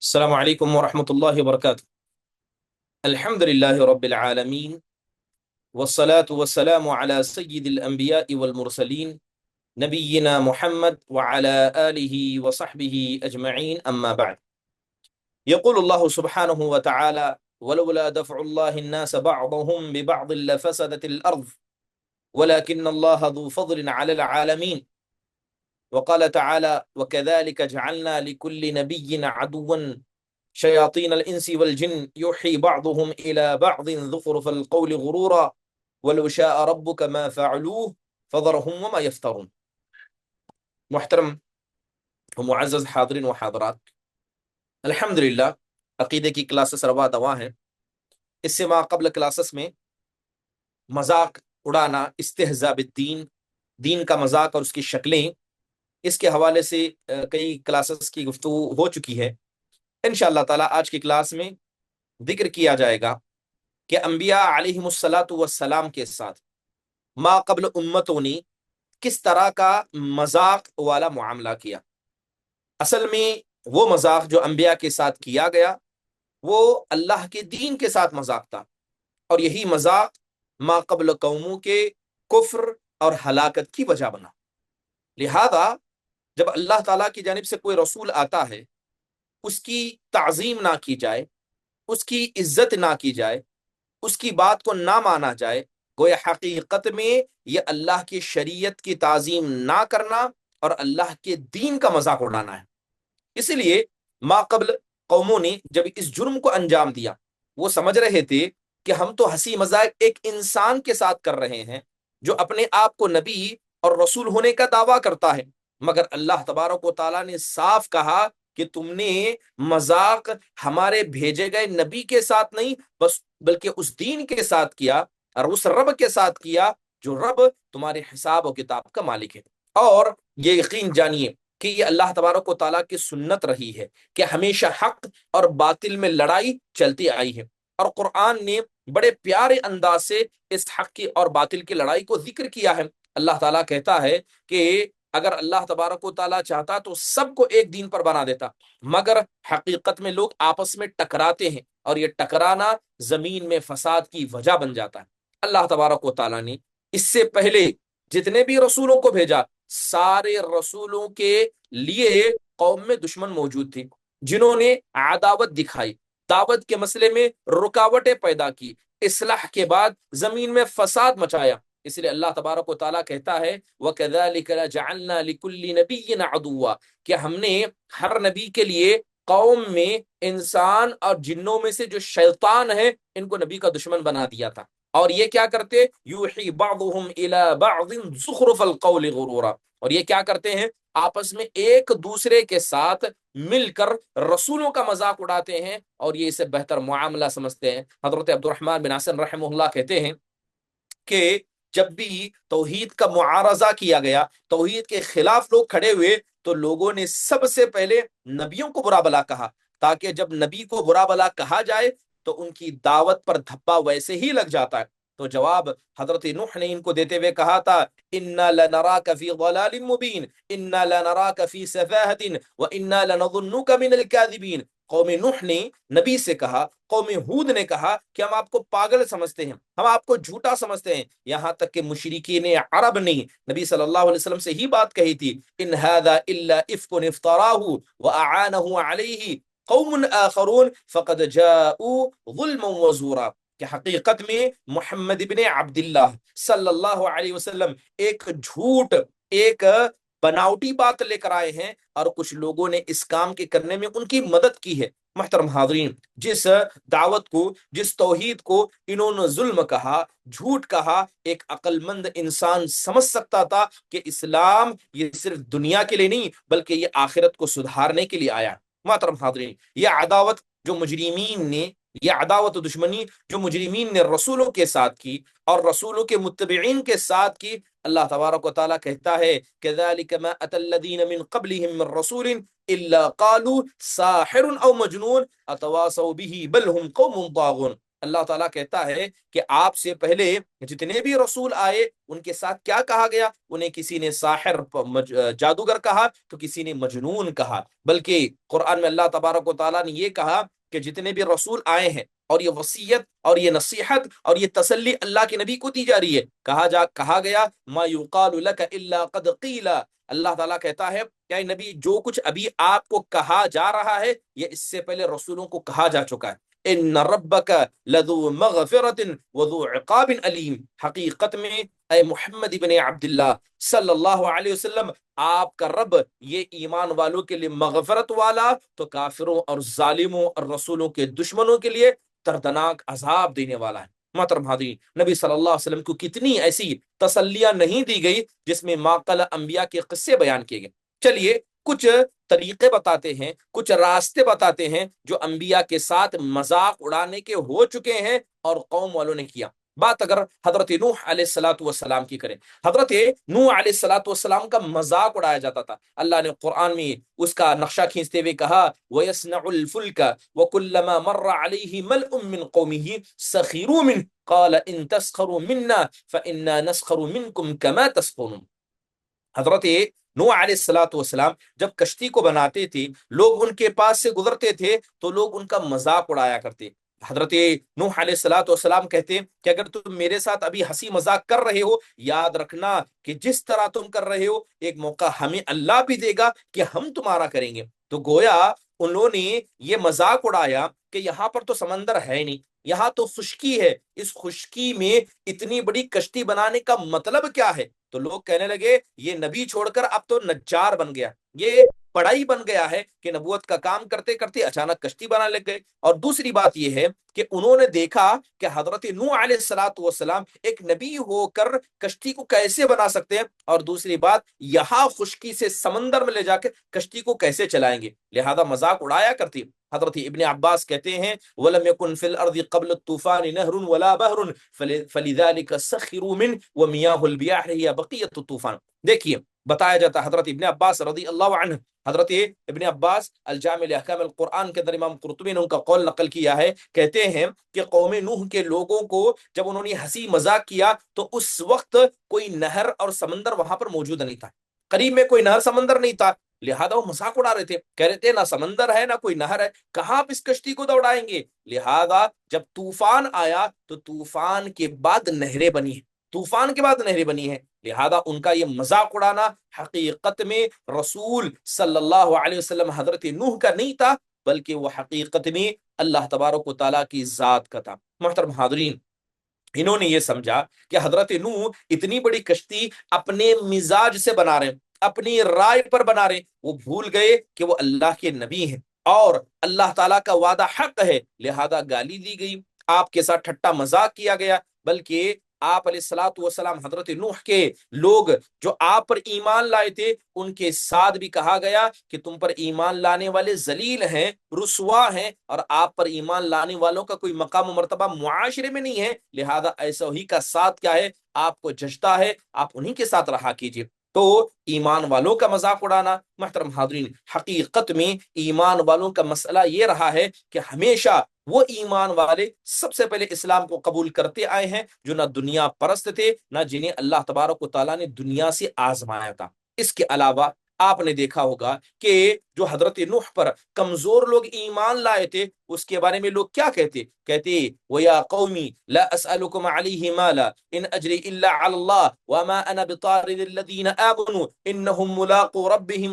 السلام عليكم ورحمة الله وبركاته. الحمد لله رب العالمين، والصلاة والسلام على سيد الأنبياء والمرسلين نبينا محمد وعلى آله وصحبه أجمعين، أما بعد. يقول الله سبحانه وتعالى: ولولا دفع الله الناس بعضهم ببعض لفسدت الأرض ولكن الله ذو فضل على العالمين. وقال تعالى: وكذلك جعلنا لكل نبي عدوا شياطين الإنس والجن يوحي بعضهم إلى بعض زخرف القول غرورا ولو شاء ربك ما فعلوه فذرهم وما يفترون. محترم و معزز حاضرین و حاضرات، الحمدللہ عقیدے کی کلاسز روا دوا ہیں۔ اس سے قبل کلاسز میں مذاق اڑانا، استہزاء بالدین، دین کا مذاق اور اس کی شکلیں، اس کے حوالے سے کئی کلاسز کی گفتگو ہو چکی ہے۔ انشاءاللہ تعالی آج کی کلاس میں ذکر کیا جائے گا کہ انبیاء علیہم الصلاۃ والسلام کے ساتھ ما قبل امتوں نے کس طرح کا مذاق والا معاملہ کیا۔ اصل میں وہ مذاق جو انبیاء کے ساتھ کیا گیا وہ اللہ کے دین کے ساتھ مذاق تھا، اور یہی مذاق ما قبل قوموں کے کفر اور ہلاکت کی وجہ بنا۔ لہذا جب اللہ تعالیٰ کی جانب سے کوئی رسول آتا ہے، اس کی تعظیم نہ کی جائے، اس کی عزت نہ کی جائے، اس کی بات کو نہ مانا جائے، گویا حقیقت میں یہ اللہ کی شریعت کی تعظیم نہ کرنا اور اللہ کے دین کا مذاق اڑانا ہے۔ اسی لیے ما قبل قوموں نے جب اس جرم کو انجام دیا، وہ سمجھ رہے تھے کہ ہم تو ہنسی مذاق ایک انسان کے ساتھ کر رہے ہیں جو اپنے آپ کو نبی اور رسول ہونے کا دعویٰ کرتا ہے، مگر اللہ تبارک و تعالیٰ نے صاف کہا کہ تم نے مذاق ہمارے بھیجے گئے نبی کے ساتھ نہیں بلکہ اس دین کے ساتھ کیا، اور اس رب کے ساتھ کیا جو رب تمہارے حساب و کتاب کا مالک ہے۔ اور یہ یقین جانیے کہ یہ اللہ تبارک و تعالیٰ کی سنت رہی ہے کہ ہمیشہ حق اور باطل میں لڑائی چلتی آئی ہے، اور قرآن نے بڑے پیارے انداز سے اس حق کی اور باطل کی لڑائی کو ذکر کیا ہے۔ اللہ تعالیٰ کہتا ہے کہ اگر اللہ تبارک و تعالیٰ چاہتا تو سب کو ایک دین پر بنا دیتا، مگر حقیقت میں لوگ آپس میں ٹکراتے ہیں، اور یہ ٹکرانا زمین میں فساد کی وجہ بن جاتا ہے۔ اللہ تبارک و تعالیٰ نے اس سے پہلے جتنے بھی رسولوں کو بھیجا، سارے رسولوں کے لیے قوم میں دشمن موجود تھے جنہوں نے عداوت دکھائی، دعوت کے مسئلے میں رکاوٹیں پیدا کی، اصلاح کے بعد زمین میں فساد مچایا۔ اس لیے اللہ تبارک و تعالیٰ کہتا ہے وَكَذَلِكَ جَعَلْنَا لِكُلِّ نَبِيٍّ عَدُوًّا، کہ ہم نے ہر نبی کے لیے قوم میں انسان اور جنوں میں سے جو شیطان ہے ان کو نبی کا دشمن بنا دیا تھا۔ اور یہ کیا کرتے؟ یوحی بعضهم الى بعض زخرف القول غرورا، اور یہ کیا کرتے ہیں؟ آپس میں ایک دوسرے کے ساتھ مل کر رسولوں کا مذاق اڑاتے ہیں، اور یہ اسے بہتر معاملہ سمجھتے ہیں۔ حضرت عبد الرحمن بن حسن رحمہ اللہ کہتے ہیں کہ جب بھی توحید کا معارضہ کیا گیا، توحید کے خلاف لوگ کھڑے ہوئے، تو لوگوں نے سب سے پہلے نبیوں کو برا بلا کہا، تاکہ جب نبی کو برا بلا کہا جائے تو ان کی دعوت پر دھبا ویسے ہی لگ جاتا ہے۔ تو جواب حضرت نوح نے ان کو دیتے ہوئے کہا تھا اِنَّا لَنَرَاكَ فِي ضَلَالٍ مُبِينٍ إِنَّا لَنَرَاكَ فِي سَفَاهَةٍ وَإِنَّا لَنَظُنُّكَ مِنَ الْكَاذِبِينَ۔ قوم نوح نے نبی سے کہا، قوم ہود نے کہا کہ ہم آپ کو پاگل سمجھتے ہیں، ہم آپ کو جھوٹا سمجھتے ہیں، یہاں تک کہ مشرکین عرب نے نبی صلی اللہ علیہ وسلم سے ہی بات کہی تھی ان هذا الا افك افتراه واعانه عليه قوم آخرون فقد جاءوا ظلما وزورا، کہ حقیقت میں محمد ابن عبداللہ صلی اللہ علیہ وسلم ایک جھوٹ، ایک بناوٹی بات لے کر آئے ہیں، اور کچھ لوگوں نے اس کام کے کرنے میں ان کی مدد کی ہے۔ محترم حاضرین، جس دعوت کو، جس توحید کو انہوں نے ظلم کہا، جھوٹ کہا، ایک عقل مند انسان سمجھ سکتا تھا کہ اسلام یہ صرف دنیا کے لیے نہیں بلکہ یہ آخرت کو سدھارنے کے لیے آیا۔ محترم حاضرین، یہ عداوت جو مجرمین نے، یہ عداوت و دشمنی جو مجرمین نے رسولوں کے ساتھ کی اور رسولوں کے متبعین کے ساتھ کی، اللہ تبارک و تعالیٰ کہتا ہے كَذَلِكَ مَا أَتَى الَّذِينَ مِن قَبْلِهِم مِّن رَّسُولٍ إِلَّا قَالُوا سَاحِرٌ أَوْ مَجْنُونٌ أَتَوَاصَوْا بِهِ بَلْ هُمْ قَوْمٌ طَاغُونَ۔ اللہ تعالیٰ کہتا ہے کہ آپ سے پہلے جتنے بھی رسول آئے ان کے ساتھ کیا کہا گیا؟ انہیں کسی نے ساحر، جادوگر کہا، تو کسی نے مجنون کہا، بلکہ قرآن میں اللہ تبارک و تعالیٰ نے یہ کہا کہ جتنے بھی رسول آئے ہیں، اور یہ وصیت اور یہ نصیحت اور یہ تسلی اللہ کے نبی کو دی جا رہی ہے، کہا گیا ما یقال لک الا قد قیل، اللہ تعالیٰ کہتا ہے کہ اے نبی جو کچھ ابھی آپ کو کہا جا رہا ہے یہ اس سے پہلے رسولوں کو کہا جا چکا ہے۔ ان ربک لذو مغفرت وذو عقاب علیم، حقیقت میں اے محمد ابن عبداللہ صلی اللہ علیہ وسلم، آپ کا رب یہ ایمان والوں کے لیے مغفرت والا، تو کافروں اور ظالموں اور رسولوں کے دشمنوں کے لیے دردناک عذاب دینے والا ہے۔ محترم حاضرین، نبی صلی اللہ علیہ وسلم کو کتنی ایسی تسلیاں نہیں دی گئی جس میں ماقل انبیاء کے قصے بیان کیے گئے۔ چلیے کچھ طریقے بتاتے ہیں، کچھ راستے بتاتے ہیں جو انبیاء کے ساتھ مذاق اڑانے کے ہو چکے ہیں اور قوم والوں نے کیا۔ بات اگر حضرت نوح علیہ الصلوۃ والسلام کی کریں، حضرت نوح علیہ الصلوۃ والسلام کا مذاق اڑایا جاتا تھا۔ اللہ نے قرآن میں اس کا نقشہ کھینچتے ہوئے کہا وَيَصْنَعُ الْفُلْكَ وَكُلَّمَا مَرَّ عَلَيْهِ مَلْأٌ مِّن قَوْمِهِ سَخِرُوا مِنْهُ قَالَ إِن تَسْخَرُوا مِنَّا فَإِنَّا نَسْخَرُ مِنْكُمْ كَمَا تَسْخَرُونَ۔ حضرت نوح علیہ الصلوۃ والسلام جب کشتی کو بناتے تھے، لوگ ان کے پاس سے گزرتے تھے تو لوگ ان کا مذاق اڑایا کرتے۔ حضرت نوح علیہ الصلوۃ والسلام کہتے کہ اگر تم میرے ساتھ ابھی ہنسی مذاق کر رہے ہو، یاد رکھنا کہ جس طرح تم کر رہے ہو ایک موقع ہمیں اللہ بھی دے گا کہ ہم تمہارا کریں گے۔ تو گویا انہوں نے یہ مذاق اڑایا کہ یہاں پر تو سمندر ہے نہیں، یہاں تو خشکی ہے، اس خشکی میں اتنی بڑی کشتی بنانے کا مطلب کیا ہے؟ تو لوگ کہنے لگے یہ نبی چھوڑ کر اب تو نجار بن گیا، یہ پڑھائی بن گیا ہے کہ نبوت کا کام کرتے کرتے اچانک کشتی بنا لگ گئے۔ اور دوسری بات یہ ہے کہ انہوں نے دیکھا کہ حضرت نوح علیہ الصلوۃ والسلام ایک نبی ہو کر کشتی کو کیسے بنا سکتے ہیں، اور دوسری بات یہاں خشکی سے سمندر میں لے جا کے کشتی کو کیسے چلائیں گے، لہذا مذاق اڑایا کرتی۔ حضرت ابن عباس کہتے ہیں وَلَمْ يَكُنْ فِي الْأَرْضِ قَبْلَ الطُّوفَانِ نَهْرٌ وَلَا بَحْرٌ فَلِذَلِكَ سَخِرُوا مِنْهُ وَمِيَاهُ الْبِحْرِ هِيَ بَقِيَّةُ الطُّوفَانِ۔ دیکھیے بتایا جاتا حضرت ابن عباس رضی اللہ عنہ، حضرت ابن عباس الجامع لاحکام القرآن کے اندر امام قرطبی نے ان کا قول نقل کیا ہے، کہتے ہیں کہ قوم نوح کے لوگوں کو جب انہوں نے ہنسی مذاق کیا تو اس وقت کوئی نہر اور سمندر وہاں پر موجود نہیں تھا، قریب میں کوئی نہر سمندر نہیں تھا، لہذا وہ مذاق اڑا رہے تھے، کہہ رہے تھے نہ سمندر ہے نہ کوئی نہر ہے، کہاں آپ اس کشتی کو دوڑائیں گے؟ لہذا جب طوفان آیا تو طوفان کے بعد نہریں بنی ہیں، طوفان کے بعد نہریں بنی ہیں، لہذا ان کا یہ مذاق اڑانا حقیقت میں رسول صلی اللہ علیہ وسلم حضرت نوح کا نہیں تھا، بلکہ وہ حقیقت میں اللہ تبارک و تعالیٰ کی ذات کا تھا۔ محترم حاضرین، انہوں نے یہ سمجھا کہ حضرت نوح اتنی بڑی کشتی اپنے مزاج سے بنا رہے ہیں، اپنی رائے پر بنا رہے ہیں، وہ بھول گئے کہ وہ اللہ کے نبی ہیں اور اللہ تعالیٰ کا وعدہ حق ہے، لہذا گالی دی گئی، آپ کے ساتھ ٹھٹا مذاق کیا گیا، بلکہ آپ علیہ الصلوۃ والسلام حضرت نوح کے لوگ جو آپ پر ایمان لائے تھے ان کے ساتھ بھی کہا گیا کہ تم پر ایمان لانے والے ذلیل ہیں، رسوا ہیں، اور آپ پر ایمان لانے والوں کا کوئی مقام و مرتبہ معاشرے میں نہیں ہے، لہذا ایسا ہی کا ساتھ کیا ہے آپ کو جچتا ہے، آپ انہی کے ساتھ رہا کیجیے۔ تو ایمان والوں کا مذاق اڑانا، محترم حاضرین، حقیقت میں ایمان والوں کا مسئلہ یہ رہا ہے کہ ہمیشہ وہ ایمان والے سب سے پہلے اسلام کو قبول کرتے آئے ہیں جو نہ دنیا پرست تھے، نہ جنہیں اللہ تبارک و تعالیٰ نے دنیا سے آزمایا تھا۔ اس کے علاوہ آپ نے دیکھا ہوگا کہ جو حضرت نوح پر کمزور لوگ ایمان لائے تھے اس کے بارے میں لوگ کیا کہتے وَيَا قَوْمِ لَا أَسْأَلُكُمْ عَلَيْهِ مَالًا إِنْ أَجْرِي إِلَّا عَلَى اللَّهِ وَمَا أَنَا بِطَارِدِ الَّذِينَ آمَنُوا إِنَّهُمْ مُلَاقُو رَبِّهِمْ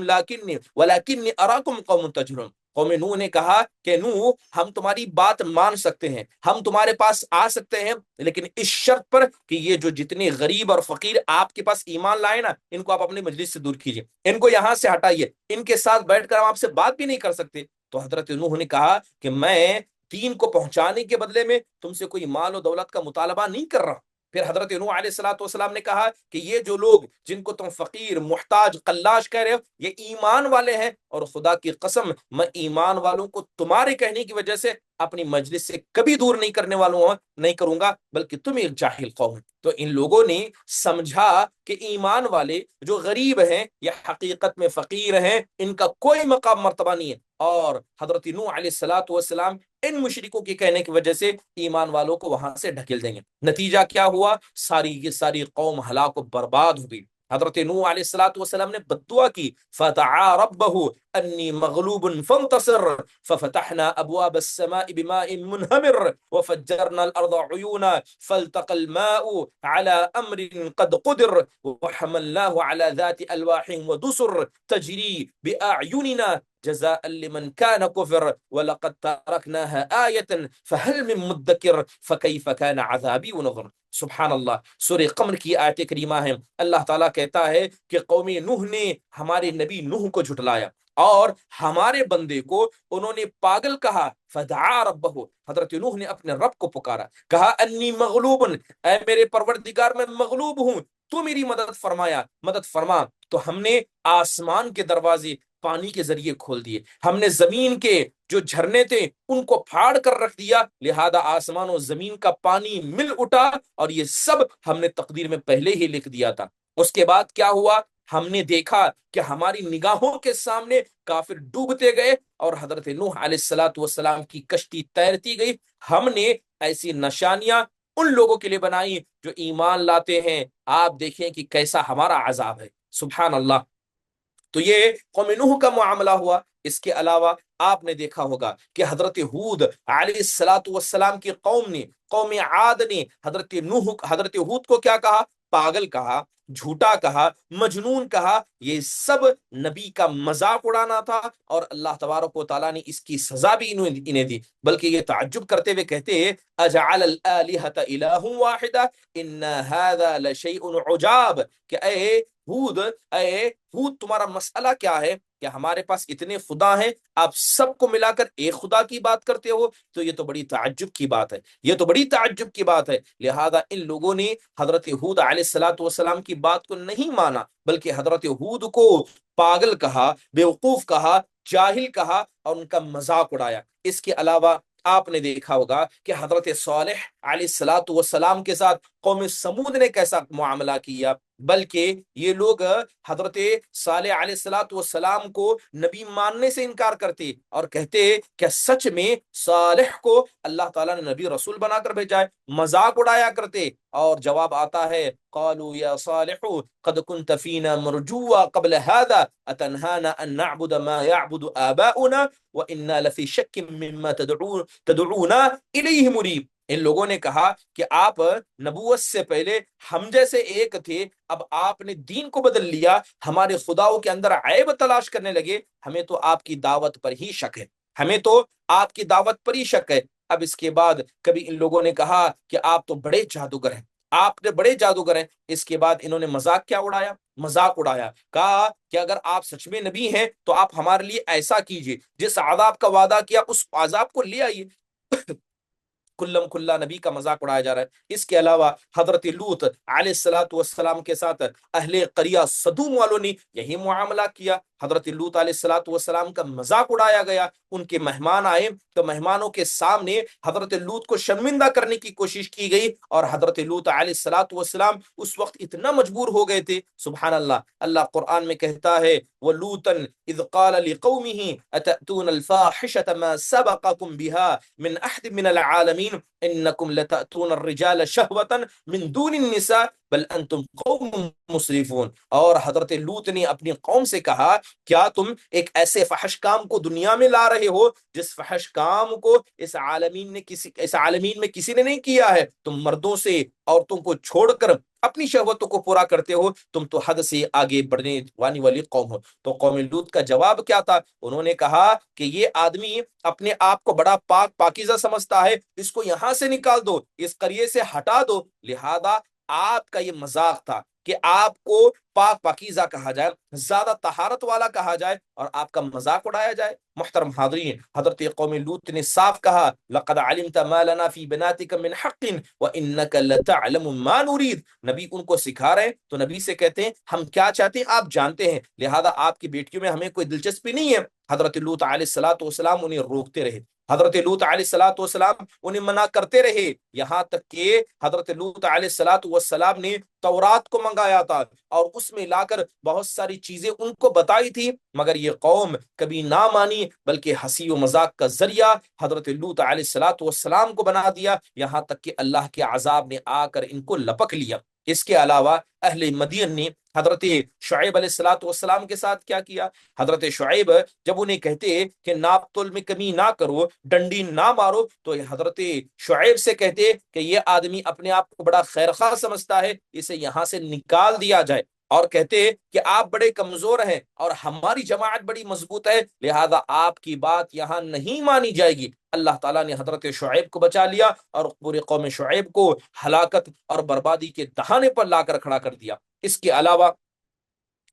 وَلَكِنِّي أَرَاكُمْ قَوْمٌ تَجْهَلُونَ۔ قوم نوح نے کہا کہ نوح ہم تمہاری بات مان سکتے ہیں، ہم تمہارے پاس آ سکتے ہیں، لیکن اس شرط پر کہ یہ جو جتنے غریب اور فقیر آپ کے پاس ایمان لائے نا ان کو آپ اپنی مجلس سے دور کیجئے، ان کو یہاں سے ہٹائیے، ان کے ساتھ بیٹھ کر ہم آپ سے بات بھی نہیں کر سکتے۔ تو حضرت نوح نے کہا کہ میں دین کو پہنچانے کے بدلے میں تم سے کوئی مال و دولت کا مطالبہ نہیں کر رہا۔ پھر حضرت نوح علیہ الصلوۃ والسلام نے کہا کہ یہ جو لوگ جن کو تم فقیر، محتاج، قلاش کہہ رہے ہو یہ ایمان والے ہیں، اور خدا کی قسم میں ایمان والوں کو تمہارے کہنے کی وجہ سے اپنی مجلس سے کبھی دور نہیں کروں گا، بلکہ تم ایک جاہل قوم ہے۔ تو ان لوگوں نے سمجھا کہ ایمان والے جو غریب ہیں یہ حقیقت میں فقیر ہیں، ان کا کوئی مقام مرتبہ نہیں ہے، اور حضرت نوح علیہ الصلوۃ والسلام ان مشرکوں کے کہنے کی وجہ سے ایمان والوں کو وہاں سے ڈھکیل دیں گے۔ نتیجہ کیا ہوا؟ ساری کی ساری قوم ہلاک و برباد ہو گئی۔ حضرت نوح علیہ الصلوۃ والسلام نے بددعا کی، فدعا ربہ انی مغلوب فانتصر ففتحنا ابواب السماء بماء منہمر وفجرنا الارض عیونا فالتقى الماء على امر قد قدر وحملناه على ذات الواح ودسر تجري باعیننا جزاء لمن كان كفر ولقد تركناها آية فهل من مدكر فكيف كان عذابي ونذر۔ سبحان اللہ، سورہ قمر کی آیت کریمہ ہے۔ اللہ تعالیٰ کہتا ہے کہ قوم نوح نے ہمارے نبی نوح کو جھٹلایا اور ہمارے بندے کو انہوں نے پاگل کہا۔ فدعا ربہ، حضرت نوح نے اپنے رب کو پکارا، کہا انی مغلوب، اے میرے پروردگار میں مغلوب ہوں، تو میری مدد فرما۔ تو ہم نے آسمان کے دروازے پانی کے ذریعے کھول دیے، ہم نے زمین کے جو جھرنے تھے ان کو پھاڑ کر رکھ دیا، لہذا آسمان و زمین کا پانی مل اٹھا، اور یہ سب ہم نے تقدیر میں پہلے ہی لکھ دیا تھا۔ اس کے بعد کیا ہوا؟ ہم نے دیکھا کہ ہماری نگاہوں کے سامنے کافر ڈوبتے گئے اور حضرت نوح علیہ الصلوۃ والسلام کی کشتی تیرتی گئی۔ ہم نے ایسی نشانیاں ان لوگوں کے لیے بنائی جو ایمان لاتے ہیں، آپ دیکھیں کہ کیسا ہمارا عذاب ہے۔ سبحان اللہ۔ تو یہ قوم نوح کا معاملہ ہوا۔ اس کے علاوہ آپ نے دیکھا ہوگا کہ حضرت ہود علیہ الصلوۃ والسلام کی قوم نے، قوم عاد نے حضرت ہود کو کیا کہا؟ پاگل کہا، جھوٹا کہا، مجنون کہا۔ یہ سب نبی کا مذاق اڑانا تھا، اور اللہ تبارک و تعالیٰ نے اس کی سزا بھی انہیں دی، بلکہ یہ تعجب کرتے ہوئے کہتے ہیں اجعل الآلہۃ الہ واحدہ ان ھذا لشیء عجاب، کہ اے ہود تمہارا مسئلہ کیا ہے کہ ہمارے پاس اتنے خدا ہیں، آپ سب کو ملا کر ایک خدا کی بات کرتے ہو؟ تو یہ تو بڑی تعجب کی بات ہے، یہ تو بڑی تعجب کی بات ہے۔ لہذا ان لوگوں نے حضرت ہود علیہ الصلوۃ والسلام کی بات کو نہیں مانا، بلکہ حضرت ہود کو پاگل کہا، بیوقوف کہا، جاہل کہا، اور ان کا مذاق اڑایا۔ اس کے علاوہ آپ نے دیکھا ہوگا کہ حضرت صالح علیہ الصلوۃ والسلام کے ساتھ قوم سمود نے کیسا معاملہ کیا، بلکہ یہ لوگ حضرت صالح علیہ الصلوۃ والسلام کو نبی ماننے سے انکار کرتے اور کہتے کہ سچ میں صالح کو اللہ تعالیٰ نے نبی رسول بنا کر بھیجا ہے، مذاق اڑایا کرتے۔ اور جواب آتا ہے قالوا یا صالح قد كنت فينا مرجوا قبل هذا اتنهانا ان نعبد ما يعبد آباؤنا وإنا لفي شك مما تدعونا إليه مريب۔ ان لوگوں نے کہا کہ آپ نبوت سے پہلے ہم جیسے ایک تھے، اب آپ نے دین کو بدل لیا، ہمارے خداؤں کے اندر عیب تلاش کرنے لگے، ہمیں تو آپ کی دعوت پر ہی شک ہے، ہمیں تو آپ کی دعوت پر ہی شک ہے۔ اب اس کے بعد کبھی ان لوگوں نے کہا کہ آپ تو بڑے جادوگر ہیں، آپ نے بڑے جادوگر ہیں۔ اس کے بعد انہوں نے مذاق کیا اڑایا؟ مذاق اڑایا، کہا کہ اگر آپ سچ میں نبی ہیں تو آپ ہمارے لیے ایسا کیجئے، جس عذاب کا وعدہ کیا اس عذاب کو لے آئیے۔ کلم کھلا نبی کا مذاق اڑایا جا رہا ہے۔ اس کے علاوہ حضرت لوط علیہ الصلوۃ والسلام کے ساتھ اہل قریہ صدوم والوں نے یہی معاملہ کیا۔ حضرت لوط علیہ الصلوۃ والسلام کا مذاق اڑایا گیا، ان کے مہمان آئے تو مہمانوں کے سامنے حضرت لوط کو شرمندہ کرنے کی کوشش کی گئی، اور حضرت لوط علیہ الصلوۃ والسلام اس وقت اتنا مجبور ہو گئے تھے۔ سبحان اللہ، اللہ قرآن میں کہتا ہے وَلُوطًا إِذْ قَالَ لِقَوْمِهِ أَتَأْتُونَ الْفَاحِشَةَ مَا سَبَقَكُمْ بِهَا مِنْ أَحَدٍ مِنَ الْعَالَمِينَ إِنَّكُمْ لَتَأْتُونَ الرِّجَالَ شَهْوَةً مِنْ دُونِ النِّسَاءِ بل انتم قوم مسرفون۔ اور حضرت لوط نے اپنی قوم سے کہا کیا تم ایک ایسے فحش کام کو دنیا میں لا رہے ہو جس فحش کام کو اس عالمین میں کسی نے نہیں کیا ہے؟ تم مردوں سے عورتوں کو چھوڑ کر اپنی شہوتوں کو پورا کرتے ہو، تم تو حد سے آگے بڑھنے والی قوم ہو۔ تو قوم لوط کا جواب کیا تھا؟ انہوں نے کہا کہ یہ آدمی اپنے آپ کو بڑا پاکیزہ سمجھتا ہے، اس کو یہاں سے نکال دو، اس قریے سے ہٹا دو۔ لہذا آپ کا یہ مذاق تھا کہ آپ کو پاکیزہ کہا جائے، زیادہ طہارت والا کہا جائے، اور آپ کا مذاق اڑایا جائے۔ محترم حاضرین، حضرت قوم لوط نے صاف کہا لقد علمت ما لنا فی بناتک من حق وانک لتعلم ما نريد۔ نبی ان کو سکھا رہے ہیں تو نبی سے کہتے ہیں ہم کیا چاہتے ہیں آپ جانتے ہیں، لہذا آپ کی بیٹیوں میں ہمیں کوئی دلچسپی نہیں ہے۔ حضرت لوط علیہ الصلوۃ والسلام انہیں روکتے رہے، حضرت لوط علیہ الصلوۃ والسلام انہیں منع کرتے رہے، یہاں تک کہ حضرت لوط علیہ الصلوۃ والسلام نے تورات کو منگایا تھا اور اس میں لا کر بہت ساری چیزیں ان کو بتائی تھی، مگر یہ قوم کبھی نہ مانی، بلکہ ہنسی و مذاق کا ذریعہ حضرت لوط علیہ الصلوۃ والسلام کو بنا دیا، یہاں تک کہ اللہ کے عذاب نے آ کر ان کو لپک لیا۔ اس کے علاوہ اہل مدین نے حضرت شعیب علیہ الصلوۃ والسلام کے ساتھ کیا کیا؟ حضرت شعیب جب انہیں کہتے کہ ناپ تول میں کمی نہ کرو، ڈنڈی نہ مارو، تو حضرت شعیب سے کہتے کہ یہ آدمی اپنے آپ کو بڑا خیرخواہ سمجھتا ہے، اسے یہاں سے نکال دیا جائے، اور کہتے کہ آپ بڑے کمزور ہیں اور ہماری جماعت بڑی مضبوط ہے، لہذا آپ کی بات یہاں نہیں مانی جائے گی۔ اللہ تعالیٰ نے حضرت شعیب کو بچا لیا اور پورے قوم شعیب کو ہلاکت اور بربادی کے دہانے پر لا کر کھڑا کر دیا۔ اس کے علاوہ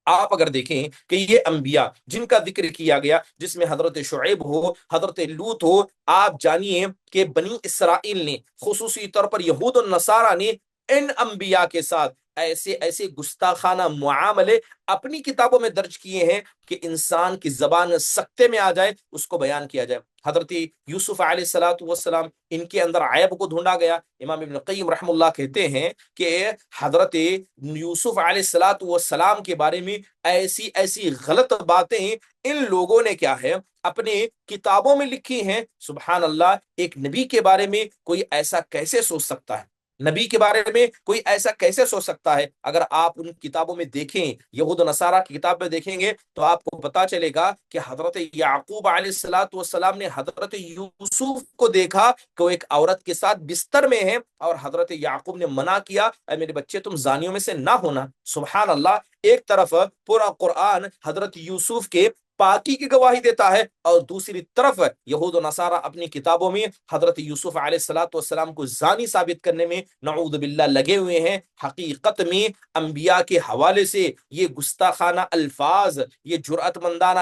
آپ اگر دیکھیں کہ یہ انبیاء جن کا ذکر کیا گیا، جس میں حضرت شعیب ہو، حضرت لوط ہو، آپ جانیے کہ بنی اسرائیل نے، خصوصی طور پر یہود و نصارہ نے ان انبیاء کے ساتھ ایسے ایسے گستاخانہ معاملے اپنی کتابوں میں درج کیے ہیں کہ انسان کی زبان سکتے میں آ جائے اس کو بیان کیا جائے۔ حضرت یوسف علیہ الصلوۃ والسلام، ان کے اندر عیب کو ڈھونڈا گیا۔ امام ابن قیم رحم اللہ کہتے ہیں کہ حضرت یوسف علیہ الصلوۃ والسلام کے بارے میں ایسی ایسی غلط باتیں ان لوگوں نے کیا ہے اپنے کتابوں میں لکھی ہیں۔ سبحان اللہ، ایک نبی کے بارے میں کوئی ایسا کیسے سوچ سکتا ہے؟ نبی کے بارے میں کوئی ایسا کیسے سوچ سکتا ہے؟ اگر آپ ان کتابوں میں دیکھیں، یہود و نصارہ کی کتاب میں دیکھیں گے تو آپ کو پتا چلے گا کہ حضرت یعقوب علیہ الصلوۃ والسلام نے حضرت یوسف کو دیکھا کہ وہ ایک عورت کے ساتھ بستر میں ہے، اور حضرت یعقوب نے منع کیا، اے میرے بچے تم زانیوں میں سے نہ ہونا۔ سبحان اللہ، ایک طرف پورا قرآن حضرت یوسف کے پاکی کی گواہی دیتا ہے، اور دوسری طرف یہود و نصارہ اپنی کتابوں میں حضرت یوسف علیہ الصلوۃ والسلام کو زانی ثابت کرنے میں نعوذ باللہ لگے ہوئے ہیں۔ حقیقت میں انبیاء کے حوالے سے یہ گستاخانہ الفاظ، یہ جرأت مندانہ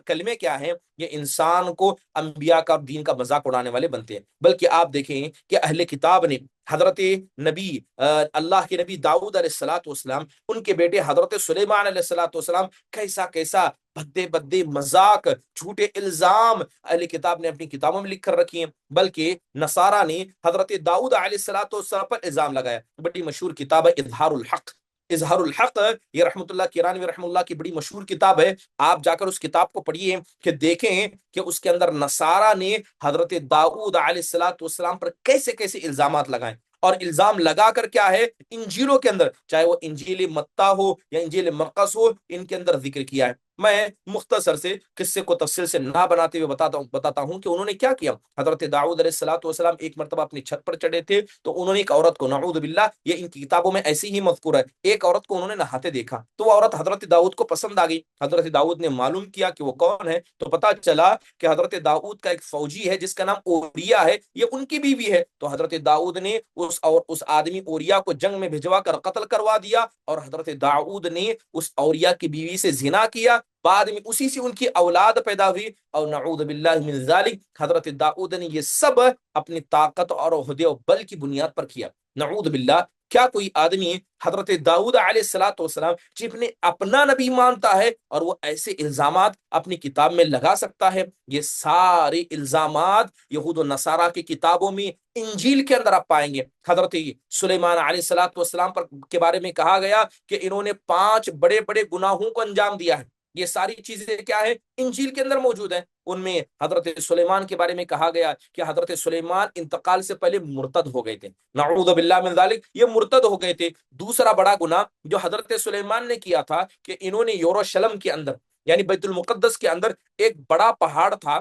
کلمے کیا ہیں، یہ انسان کو انبیاء کا دین کا مذاق اڑانے والے بنتے ہیں۔ بلکہ آپ دیکھیں کہ اہل کتاب نے حضرت نبی اللہ کے نبی داؤد علیہ الصلوۃ والسلام، ان کے بیٹے حضرت سلیمان علیہ الصلوۃ والسلام، کیسا کیسا بھدے بھدے مذاق، جھوٹے الزام اہل کتاب نے اپنی کتابوں میں لکھ کر رکھی ہیں۔ بلکہ نصارہ نے حضرت داؤد علیہ الصلوۃ والسلام پر الزام لگایا۔ بڑی مشہور کتاب ہے اظہار الحق، اظہار الحق، یہ رحمۃ اللہ کیرانوی رحمۃ اللہ کی بڑی مشہور کتاب ہے۔ آپ جا کر اس کتاب کو پڑھیے کہ دیکھیں کہ اس کے اندر نصارہ نے حضرت داؤد علیہ الصلوۃ والسلام پر کیسے کیسے الزامات لگائے، اور الزام لگا کر کیا ہے انجیلوں کے اندر، چاہے وہ انجیل متی ہو یا انجیل مرقس ہو، ان کے اندر ذکر کیا ہے۔ میں مختصر سے قصے کو تفصیل سے نہ بناتے ہوئے بتاتا ہوں کہ انہوں نے کیا کیا۔ حضرت داؤد علیہ الصلوۃ والسلام ایک مرتبہ اپنی چھت پر چڑھے تھے، تو انہوں نے ایک عورت کو، نعوذ باللہ یہ ان کی کتابوں میں ایسی ہی مذکور ہے، ایک عورت کو انہوں نے نہاتے دیکھا، تو وہ عورت حضرت داؤد کو پسند آ گئی۔ حضرت داؤد نے معلوم کیا کہ وہ کون ہے، تو پتا چلا کہ حضرت داؤد کا ایک فوجی ہے جس کا نام اوریا ہے، یہ ان کی بیوی ہے۔ تو حضرت داؤد نے اس آدمی اوریا کو جنگ میں بھجوا کر قتل کروا دیا، اور حضرت داؤد نے اس اوریا کی بیوی سے زنا کیا، بعد میں اسی سے ان کی اولاد پیدا ہوئی، اور نعوذ باللہ من ذالک حضرت داؤد نے یہ سب اپنی طاقت اور عہدے و بل کی بنیاد پر کیا۔ نعوذ باللہ، کیا کوئی آدمی حضرت داؤد علیہ الصلوۃ والسلام جنہیں اپنا نبی مانتا ہے اور وہ ایسے الزامات اپنی کتاب میں لگا سکتا ہے؟ یہ سارے الزامات یہود و نصارہ کی کتابوں میں، انجیل کے اندر آپ پائیں گے۔ حضرت سلیمان علیہ الصلوۃ والسلام کے بارے میں کہا گیا کہ انہوں نے 5 بڑے بڑے گناہوں کو انجام دیا ہے۔ یہ ساری چیزیں کیا ہے انجیل کے اندر موجود ہیں۔ ان میں حضرت سلیمان کے بارے میں کہا گیا کہ حضرت سلیمان انتقال سے پہلے مرتد ہو گئے تھے، نعوذ باللہ من ذالک، یہ مرتد ہو گئے تھے۔ دوسرا بڑا گناہ جو حضرت سلیمان نے کیا تھا کہ انہوں نے یروشلم کے اندر، یعنی بیت المقدس کے اندر، ایک بڑا پہاڑ تھا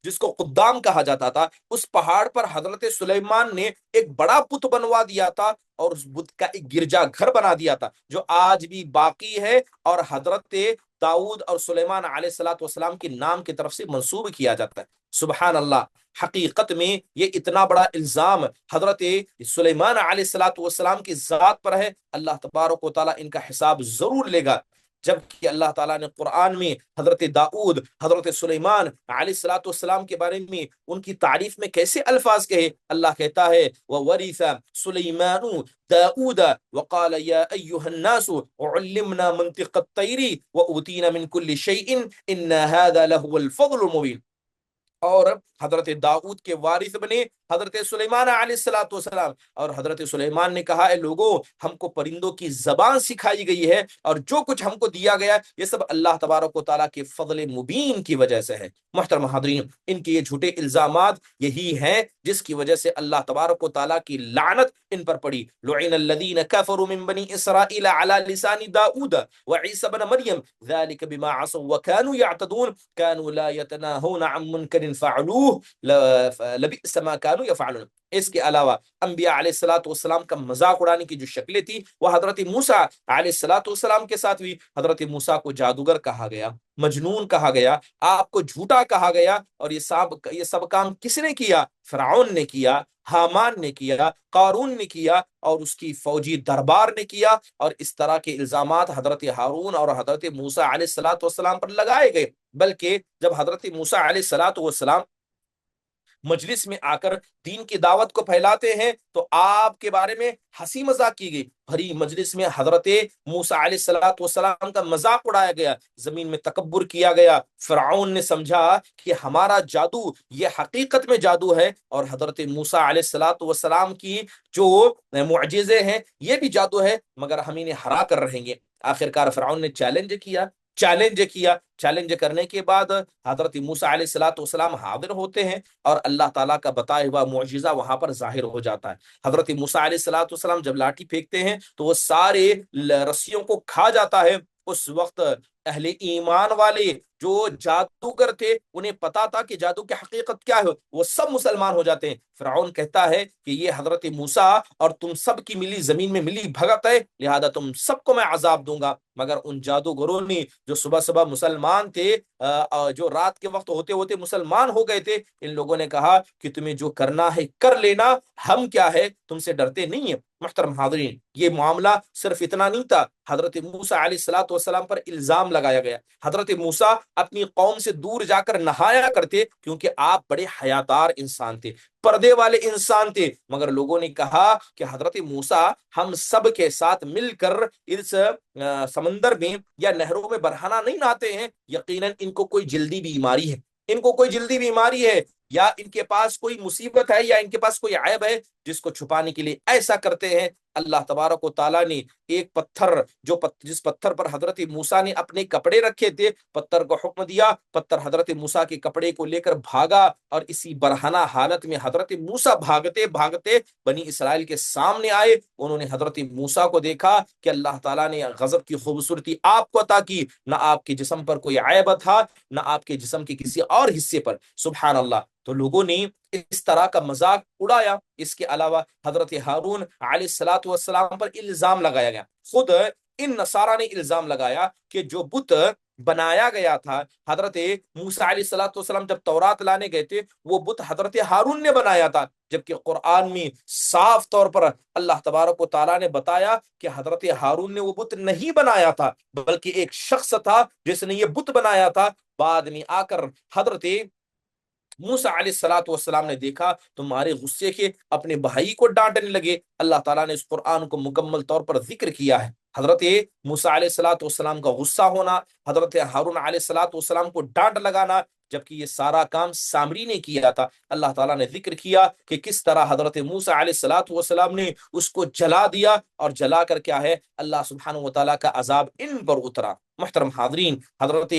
جس کو قدام کہا جاتا تھا، اس پہاڑ پر حضرت سلیمان نے ایک بڑا بت بنوا دیا تھا، اور اس بت کا ایک گرجا گھر بنا دیا تھا جو آج بھی باقی ہے، اور حضرت داؤد اور سلیمان علیہ الصلوۃ والسلام کے نام کی طرف سے منسوب کیا جاتا ہے۔ سبحان اللہ، حقیقت میں یہ اتنا بڑا الزام حضرت سلیمان علیہ الصلوۃ والسلام کی ذات پر ہے، اللہ تبارک و تعالیٰ ان کا حساب ضرور لے گا۔ جبکہ اللہ تعالیٰ نے قرآن میں حضرت داؤد، حضرت سلیمان علیہ الصلوۃ والسلام کے بارے میں ان کی تعریف میں کیسے الفاظ کہے۔ اللہ کہتا ہے وَوَرِثَ سُلَيْمَانُ دَاؤُدَ وَقَالَ يَا أَيُّهَا النَّاسُ عُلِّمْنَا مَنطِقَ الطَّيْرِ وَأُوتِينَا مِنْ كُلِّ شَيْءٍ إِنَّ هَذَا لَهُوَ الْفَضْلُ الْمُبِينُ۔ اور حضرت داؤد کے وارث بنے حضرت سلیمان علیہ الصلوۃ والسلام. اور حضرت سلیمان نے کہا، اے لوگوں، ہم کو پرندوں کی زبان سکھائی گئی ہے، اور جو کچھ ہم کو دیا گیا یہ سب اللہ تبارک و تعالیٰ کے فضل مبین کی وجہ سے ہے. محترم حاضرین، ان کے یہ جھوٹے الزامات یہی ہیں جس کی وجہ سے اللہ تبارک و تعالیٰ کی لعنت ان پر پڑی. لعن الذین کفروا من بنی اسرائیل علی لسان داؤد وعیسی ابن مریم ذلک بما عصوا وكانوا يعتدون كانوا لا يتناهون عن منکر فعلوه لبئس ما كانوا يفعلون. اس کے علاوہ انبیاء علیہ الصلوۃ والسلام کا مذاق اڑانے کی جو شکلیں تھی وہ حضرت موسیٰ علیہ الصلوۃ والسلام کے ساتھ ہوئی. حضرت موسیٰ کو جادوگر کہا گیا، مجنون کہا گیا، آپ کو جھوٹا کہا گیا. اور یہ سب کام کس نے کیا؟ فرعون نے کیا، حامان نے کیا، قارون نے کیا، اور اس کی فوجی دربار نے کیا. اور اس طرح کے الزامات حضرت ہارون اور حضرت موسیٰ علیہ الصلوۃ والسلام پر لگائے گئے. بلکہ جب حضرت موسیٰ علیہ الصلوۃ والسلام مجلس میں آ کر دین کی دعوت کو پھیلاتے ہیں تو آپ کے بارے میں ہنسی مذاق کی گئی. بھری مجلس میں حضرت موسیٰ علیہ الصلوۃ والسلام کا مذاق اڑایا گیا، زمین میں تکبر کیا گیا. فرعون نے سمجھا کہ ہمارا جادو یہ حقیقت میں جادو ہے، اور حضرت موسیٰ علیہ الصلوۃ والسلام کی جو معجزے ہیں یہ بھی جادو ہے، مگر ہم انہیں ہرا کر رہیں گے. آخرکار فرعون نے چیلنج کرنے کے بعد حضرت موسیٰ علیہ الصلوۃ والسلام حاضر ہوتے ہیں، اور اللہ تعالیٰ کا بتایا ہوا معجزہ وہاں پر ظاہر ہو جاتا ہے. حضرت موسیٰ علیہ الصلوۃ والسلام جب لاٹھی پھینکتے ہیں تو وہ سارے رسیوں کو کھا جاتا ہے. اس وقت اہل ایمان والے جو جادوگر تھے انہیں پتا تھا کہ جادو کی حقیقت کیا ہے، وہ سب مسلمان ہو جاتے ہیں. فرعون کہتا ہے کہ یہ حضرت موسیٰ اور تم سب کی ملی زمین میں ملی بھگت ہے، لہذا تم سب کو میں عذاب دوں گا. مگر ان جادوگروں نے جو صبح صبح مسلمان تھے، جو رات کے وقت ہوتے ہوتے مسلمان ہو گئے تھے، ان لوگوں نے کہا کہ تمہیں جو کرنا ہے کر لینا، ہم کیا ہے تم سے ڈرتے نہیں ہیں. محترم حاضرین، یہ معاملہ صرف اتنا نہیں تھا. حضرت موسیٰ علیہ الصلوۃ والسلام پر الزام لگایا گیا. حضرت موسیٰ اپنی قوم سے دور جا کر نہایا کرتے کیونکہ آپ بڑے حیادار انسان تھے، پردے والے انسان تھے. مگر لوگوں نے کہا کہ حضرت موسیٰ ہم سب کے ساتھ مل کر اس سمندر میں یا نہروں میں برہنہ نہیں نہاتے ہیں، یقیناً ان کو کوئی جلدی بیماری ہے، ان کو کوئی جلدی بیماری ہے، یا ان کے پاس کوئی مصیبت ہے، یا ان کے پاس کوئی عیب ہے جس کو چھپانے کے لیے ایسا کرتے ہیں. اللہ تبارک و تعالیٰ نے ایک پتھر جس پتھر پر حضرت موسیٰ نے اپنے کپڑے رکھے تھے، پتھر کو حکم دیا، پتھر حضرت موسیٰ کے کپڑے کو لے کر بھاگا. اور اسی برہنہ حالت میں حضرت موسیٰ بھاگتے بھاگتے بنی اسرائیل کے سامنے آئے. انہوں نے حضرت موسیٰ کو دیکھا کہ اللہ تعالیٰ نے غضب کی خوبصورتی آپ کو عطا کی، نہ آپ کے جسم پر کوئی عیب تھا، نہ آپ کے جسم کے کسی اور حصے پر. سبحان اللہ. تو لوگوں نے اس طرح کا مذاق اڑایا. اس کے علاوہ حضرت ہارون علیہ الصلوۃ والسلام پر الزام لگایا گیا. خود ان نصارہ نے الزام لگایا کہ جو بت بنایا گیا تھا حضرت موسیٰ علیہ الصلوۃ والسلام جب تورات لانے گئے تھے، وہ بت حضرت ہارون نے بنایا تھا. جبکہ قرآن میں صاف طور پر اللہ تبارک و تعالیٰ نے بتایا کہ حضرت ہارون نے وہ بت نہیں بنایا تھا، بلکہ ایک شخص تھا جس نے یہ بت بنایا تھا. بعد میں آ کر حضرت موسیٰ علیہ الصلوۃ والسلام نے دیکھا تو مارے غصے کے اپنے بھائی کو ڈانٹنے لگے. اللہ تعالیٰ نے اس قرآن کو مکمل طور پر ذکر کیا ہے. حضرت موسیٰ علیہ الصلوۃ والسلام کا غصہ ہونا، حضرت ہارون علیہ الصلوۃ والسلام کو ڈانٹ لگانا، جبکہ یہ سارا کام سامری نے کیا تھا. اللہ تعالیٰ نے ذکر کیا کہ کس طرح حضرت موسیٰ علیہ الصلوۃ والسلام نے اس کو جلا دیا، اور جلا کر کیا ہے اللہ سبحانہ و تعالیٰ کا عذاب ان پر اترا. محترم حاضرین، حضرت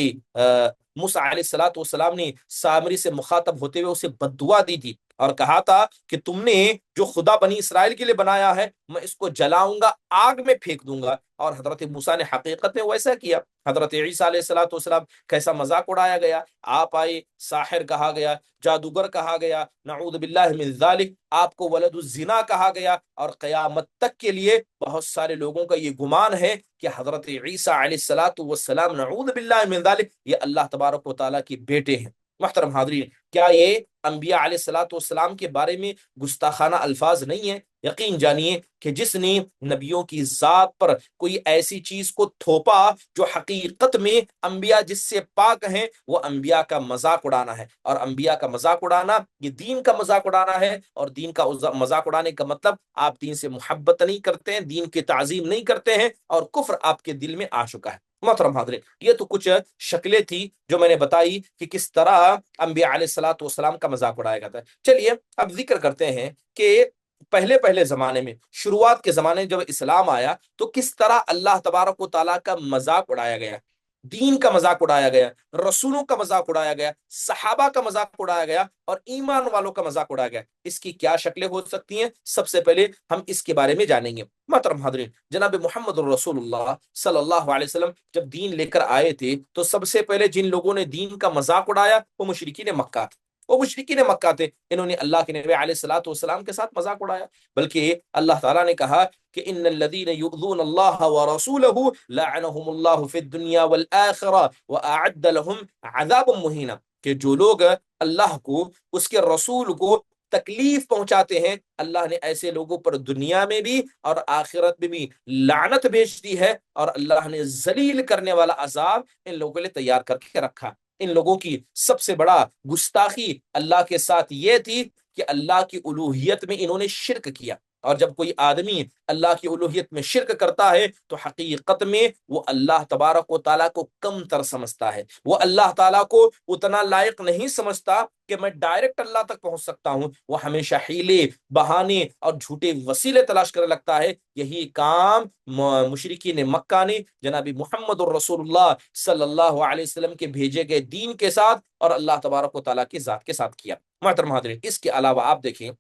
موسیٰ علیہ الصلوۃ والسلام نے سامری سے مخاطب ہوتے ہوئے اسے بد دعا دی تھی اور کہا تھا کہ تم نے جو خدا بنی اسرائیل کے لیے بنایا ہے میں اس کو جلاؤں گا، آگ میں پھینک دوں گا. اور حضرت موسیٰ نے حقیقت میں ویسا کیا. حضرت عیسیٰ علیہ الصلوۃ والسلام کیسا مذاق اڑایا گیا. آپ آئے، ساحر کہا گیا، جادوگر کہا گیا، نعوذ باللہ من ذالک، آپ کو ولد الزنا کہا گیا. اور قیامت تک کے لیے بہت سارے لوگوں کا یہ گمان ہے کہ حضرت عیسیٰ علیہ الصلوۃ والسلام نعوذ باللہ من ذالک یہ اللہ تبارک و تعالیٰ کے بیٹے ہیں. محترم حاضرین، کیا یہ انبیاء علیہ الصلوۃ والسلام کے بارے میں گستاخانہ الفاظ نہیں ہیں؟ یقین جانیے کہ جس نے نبیوں کی ذات پر کوئی ایسی چیز کو تھوپا جو حقیقت میں انبیاء جس سے پاک ہیں، وہ انبیاء کا مذاق اڑانا ہے. اور انبیاء کا مذاق اڑانا یہ دین کا مذاق اڑانا ہے. اور دین کا مذاق اڑانے کا مطلب آپ دین سے محبت نہیں کرتے ہیں، دین کی تعظیم نہیں کرتے ہیں، اور کفر آپ کے دل میں آ چکا ہے. محترم حاضرین، یہ تو کچھ شکلیں تھی جو میں نے بتائی کہ کس طرح انبیاء علیہ الصلوۃ والسلام کا مذاق اڑایا جاتا ہے۔ چلیے اب ذکر کرتے ہیں کہ پہلے پہلے زمانے میں، شروعات کے زمانے میں جب اسلام آیا تو کس طرح اللہ تبارک و تعالیٰ کا مذاق اڑایا گیا، دین کا مذاق اڑایا گیا، رسولوں کا مذاق اڑایا گیا، صحابہ کا مذاق اڑایا گیا، اور ایمان والوں کا مذاق اڑایا گیا۔ اس کی کیا شکلیں ہو سکتی ہیں، سب سے پہلے ہم اس کے بارے میں جانیں گے۔ محترم حاضرین، جناب محمد الرسول اللہ صلی اللہ علیہ وسلم جب دین لے کر آئے تھے تو سب سے پہلے جن لوگوں نے دین کا مذاق اڑایا وہ مشرکین مکہ تھے۔ وہ مشرکین مکہ تھے، انہوں نے اللہ کے نبی علیہ الصلوۃ والسلام کے ساتھ مذاق اڑایا، بلکہ اللہ تعالیٰ نے کہا کہ ان الذين يؤذون الله ورسوله لعنهم الله في الدنيا والآخرة واعد لهم عذاب مهینا، کہ جو لوگ اللہ کو، اس کے رسول کو تکلیف پہنچاتے ہیں، اللہ نے ایسے لوگوں پر دنیا میں بھی اور آخرت میں بھی لعنت بھیج دی ہے، اور اللہ نے ذلیل کرنے والا عذاب ان لوگوں کے لیے تیار کر کے رکھا۔ ان لوگوں کی سب سے بڑا گستاخی اللہ کے ساتھ یہ تھی کہ اللہ کی الوہیت میں انہوں نے شرک کیا، اور جب کوئی آدمی اللہ کی الوہیت میں شرک کرتا ہے تو حقیقت میں وہ اللہ تبارک و تعالیٰ کو کم تر سمجھتا ہے، وہ اللہ تعالیٰ کو اتنا لائق نہیں سمجھتا کہ میں ڈائریکٹ اللہ تک پہنچ سکتا ہوں، وہ ہمیشہ حیلے، بہانے اور جھوٹے وسیلے تلاش کرنے لگتا ہے۔ یہی کام مشرکین مکہ نے جناب محمد الرسول اللہ صلی اللہ علیہ وسلم کے بھیجے گئے دین کے ساتھ اور اللہ تبارک و تعالیٰ کی ذات کے ساتھ کیا۔ محترم حاضرین، اس کے علاوہ آپ دیکھیں